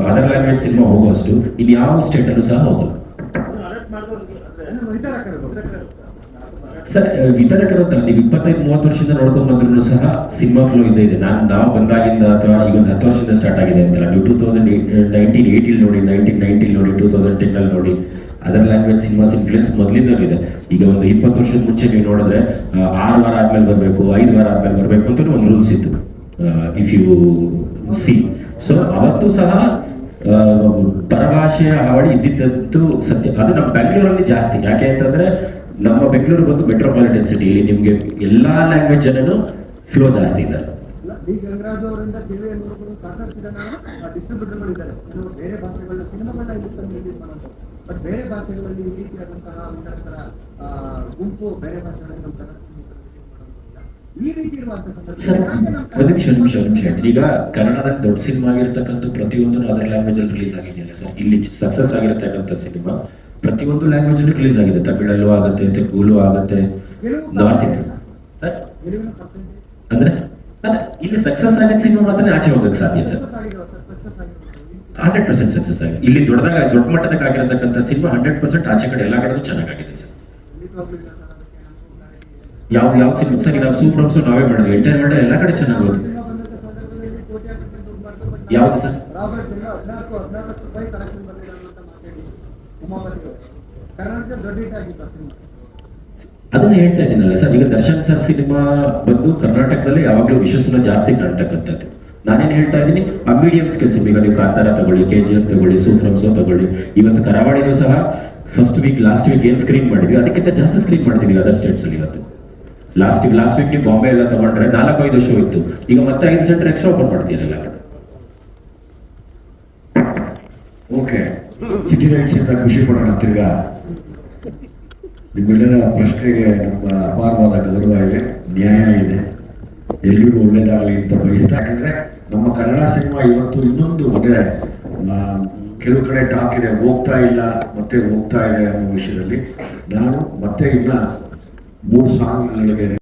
Speaker 11: ಅದರ್ ಲ್ಯಾಂಗ್ವೇಜ್ ಸಿನಿಮಾ ಹೋಗುವಷ್ಟು ಇನ್ಯಾವ ಸ್ಟೇಟಲ್ಲೂ ಸಹ ಹೋಗಲ್ಲ ಸರ್. ವಿತರಕರು ಅಂತ ನೀವು 25-30 ವರ್ಷದಿಂದ ನೋಡ್ಕೊಂಡ್ ಬಂದ್ರು ಸಹ ಸಿನಿಮಾ ಫ್ಲೋ ಇದೆ. ನಾವು ಬಂದಾಗಿಂದ ಅಥವಾ ಈಗ ಒಂದು 10 ವರ್ಷದಿಂದ ಸ್ಟಾರ್ಟ್ ಆಗಿದೆ ಅಂತಲ್ಲ. ನೀವು 1980 ನೋಡಿ, 1990 ನೋಡಿ, 2010 ನೋಡಿ ಅದರ್ ಲ್ಯಾಂಗ್ವೇಜ್ ಸಿನಿಮಾಸ್ ಇನ್ಫ್ಲೂಯೆನ್ಸ್ ಮೊದಲಿಂದಲೂ ಇದೆ. ಈಗ ಒಂದು 20 ವರ್ಷದ ಮುಂಚೆ ನೀವು ನೋಡಿದ್ರೆ 6 ವಾರ ಆದ್ಮೇಲೆ ಬರಬೇಕು, 5 ವಾರ ಆದ್ಮೇಲೆ ಬರಬೇಕು ಅಂತ ಒಂದು ರೂಲ್ಸ್ ಇತ್ತು. ಇಫ್ ಯು ಸಿ ಸೊ ಅವತ್ತು ಸಹ ಪರಭಾಷೆಯ ಹಾವಳಿ ಇದ್ದಿದ್ದು ಸತ್ಯ. ಅದು ನಮ್ಮ ಬೆಂಗಳೂರಲ್ಲಿ ಜಾಸ್ತಿ. ಯಾಕೆ ಅಂತಂದ್ರೆ ನಮ್ಮ ಬೆಂಗಳೂರು ಬಂದು ಮೆಟ್ರೋಪಾಲಿಟನ್ ಸಿಟಿ. ಇಲ್ಲಿ ನಿಮ್ಗೆ ಎಲ್ಲಾ ಲ್ಯಾಂಗ್ವೇಜ್ ಜನನು ಫ್ಲೋ ಜಾಸ್ತಿ ಇದ್ದಾರೆ.
Speaker 13: ಡಿ ಗಂಗರಾಜ್ ಅವರಿಂದ ಸಾಕಷ್ಟು ಜನ ಡಿಸ್ಟ್ರಿಬ್ಯೂಟರ್ಗಳು ಇದ್ದಾರೆ. ಬೇರೆ ಭಾಷೆಗಳನ್ನ ಸಿನಿಮಾಗಳನ್ನ ಇಲ್ಲಿ ತಂದು ರಿಲೀಸ್ ಮಾಡೋದು. ಬಟ್ ಬೇರೆ ಭಾಷೆಗಳಲ್ಲಿ ಈ ರೀತಿಯಾದಂತಹ ವಿತರಕರ ಗುಂಪು ಬೇರೆ ಭಾಷೆಗಳಲ್ಲಿ ಈ ರೀತಿ ಇರುವಂತಹ
Speaker 11: ಒಂದು ನಿಮಿಷ. ಈಗ ಕನ್ನಡದಲ್ಲಿ ದೊಡ್ಡ ಸಿನಿಮಾ ಆಗಿರ್ತಕ್ಕಂಥ ಪ್ರತಿಯೊಂದು ಅದರ್ ಲ್ಯಾಂಗ್ವೇಜ್ ಅಲ್ಲಿ ರಿಲೀಸ್ ಆಗಿದೆಯಲ್ಲ ಸರ್. ಇಲ್ಲಿ ಸಕ್ಸಸ್ ಆಗಿರತಕ್ಕಂಥ ಸಿನಿಮಾ ಪ್ರತಿಯೊಂದು ಲ್ಯಾಂಗ್ವೇಜ್ ಅಲ್ಲಿ ರಿಲೀಸ್ ಆಗಿದೆ. ತಮಿಳಲ್ಲೂ ಆಗುತ್ತೆ, ತೆಲುಗು ಆಗುತ್ತೆ, ನಾರ್ತ್ ಇಂಡಿಯನ್ ಸರ್. ಅಂದ್ರೆ ಅದೇ ಇಲ್ಲಿ ಸಕ್ಸಸ್ ಆಗಿದ್ದ ಸಿನಿಮಾ ಮಾತ್ರ ಆಚೆ ಹೋಗಕ್ಕೆ ಸಾಧ್ಯ ಸರ್. 100% ಸಕ್ಸಸ್ ಆಗಿದೆ. ಇಲ್ಲಿ ದೊಡ್ಡ ಮಟ್ಟದಾಗ ಆಗಿರತಕ್ಕಂಥ ಸಿನಿಮಾ 100% ಆಚೆ ಕಡೆ ಎಲ್ಲ ಕಡೆನೂ ಚೆನ್ನಾಗಿದೆ ಸರ್. ಯಾವ ಸಿನಿಮಾ ಸರ್? ನಾವು ಸೂಪರ್ ನಾವೇ ಮಾಡಿದ್ವಿ. ಎಂಟೈರ್ ವರ್ಲ್ಡ್ ಎಲ್ಲ ಕಡೆ ಚೆನ್ನಾಗಿ ಹೋದ್ರು. ಯಾವ್ದು ಸರ್? ಅದನ್ನ ಹೇಳ್ತಾ ಇದ್ದೀನಲ್ಲ ಸರ್. ಈಗ ದರ್ಶನ್ ಸರ್ ಸಿನಿಮಾ ಬಂದು ಕರ್ನಾಟಕದಲ್ಲಿ ಯಾವಾಗಲೂ ವಿಶ್ವಾಸನ ಜಾಸ್ತಿ ಕಾಣ್ತಕ್ಕಂಥದ್ದು. ನಾನೇನು ಹೇಳ್ತಾ ಇದ್ದೀನಿ, ಆ ಮೀಡಿಯಂ ಸ್ಕೇಲ್ ಸಿನಿಮಾ. ಈಗ ನೀವು ಕಾಂತಾರ ತಗೊಳ್ಳಿ, KGF ತಗೊಳ್ಳಿ, ಸೂಪರ್ ತಗೊಳ್ಳಿ, ಇವತ್ತು ಕರಾವಳಿನೂ ಸಹ ಲಾಸ್ಟ್ ವೀಕ್ ಏನು ಸ್ಕ್ರೀನ್ ಮಾಡಿದ್ವಿ ಅದಕ್ಕಿಂತ ಜಾಸ್ತಿ ಸ್ಕ್ರೀನ್ ಮಾಡ್ತಿದ್ವಿ ಅದರ್ ಸ್ಟೇಟ್ಸಲ್ಲಿ ಇವತ್ತು. ಲಾಸ್ಟ್ ವೀಕ್ ನೀವು ಬಾಂಬೆ ಎಲ್ಲ ತಗೊಂಡ್ರೆ 4-5 ಶೋ ಇತ್ತು, ಈಗ ಮತ್ತೆ 5 ಸೆಂಟರ್ ಎಕ್ಸ್ಟ್ರಾ ಓಪನ್ ಮಾಡ್ತೀರಿ ಎಲ್ಲ ಕಡೆ.
Speaker 1: ಓಕೆ, ಸಿಟಿ ಲೈಟ್ಸ್ ಅಂತ ಖುಷಿ ಪಡೋಣ. ತಿರ್ಗಾ ನಿಮ್ಮೆಲ್ಲರ ಪ್ರಶ್ನೆಗೆ ನಮ್ಮ ಅಪಾರವಾದ ಗೌರವ ಇದೆ, ನ್ಯಾಯ ಇದೆ, ಎಲ್ರಿಗೂ ಒಳ್ಳೇದಾಗಲಿ ಅಂತ ಬಯಸ್ತಾ. ಯಾಕಂದ್ರೆ ನಮ್ಮ ಕನ್ನಡ ಸಿನಿಮಾ ಇವತ್ತು ಇನ್ನೊಂದು ಅಂದ್ರೆ ಕೆಲವು ಕಡೆ ಟಾಕ್ ಇದೆ, ಹೋಗ್ತಾ ಇಲ್ಲ ಮತ್ತೆ ಹೋಗ್ತಾ ಇದೆ ಅನ್ನೋ ವಿಷಯದಲ್ಲಿ ನಾನು ಮತ್ತೆ ಇನ್ನ 3 ಸಾಂಗ್ಗಳಿಗೆ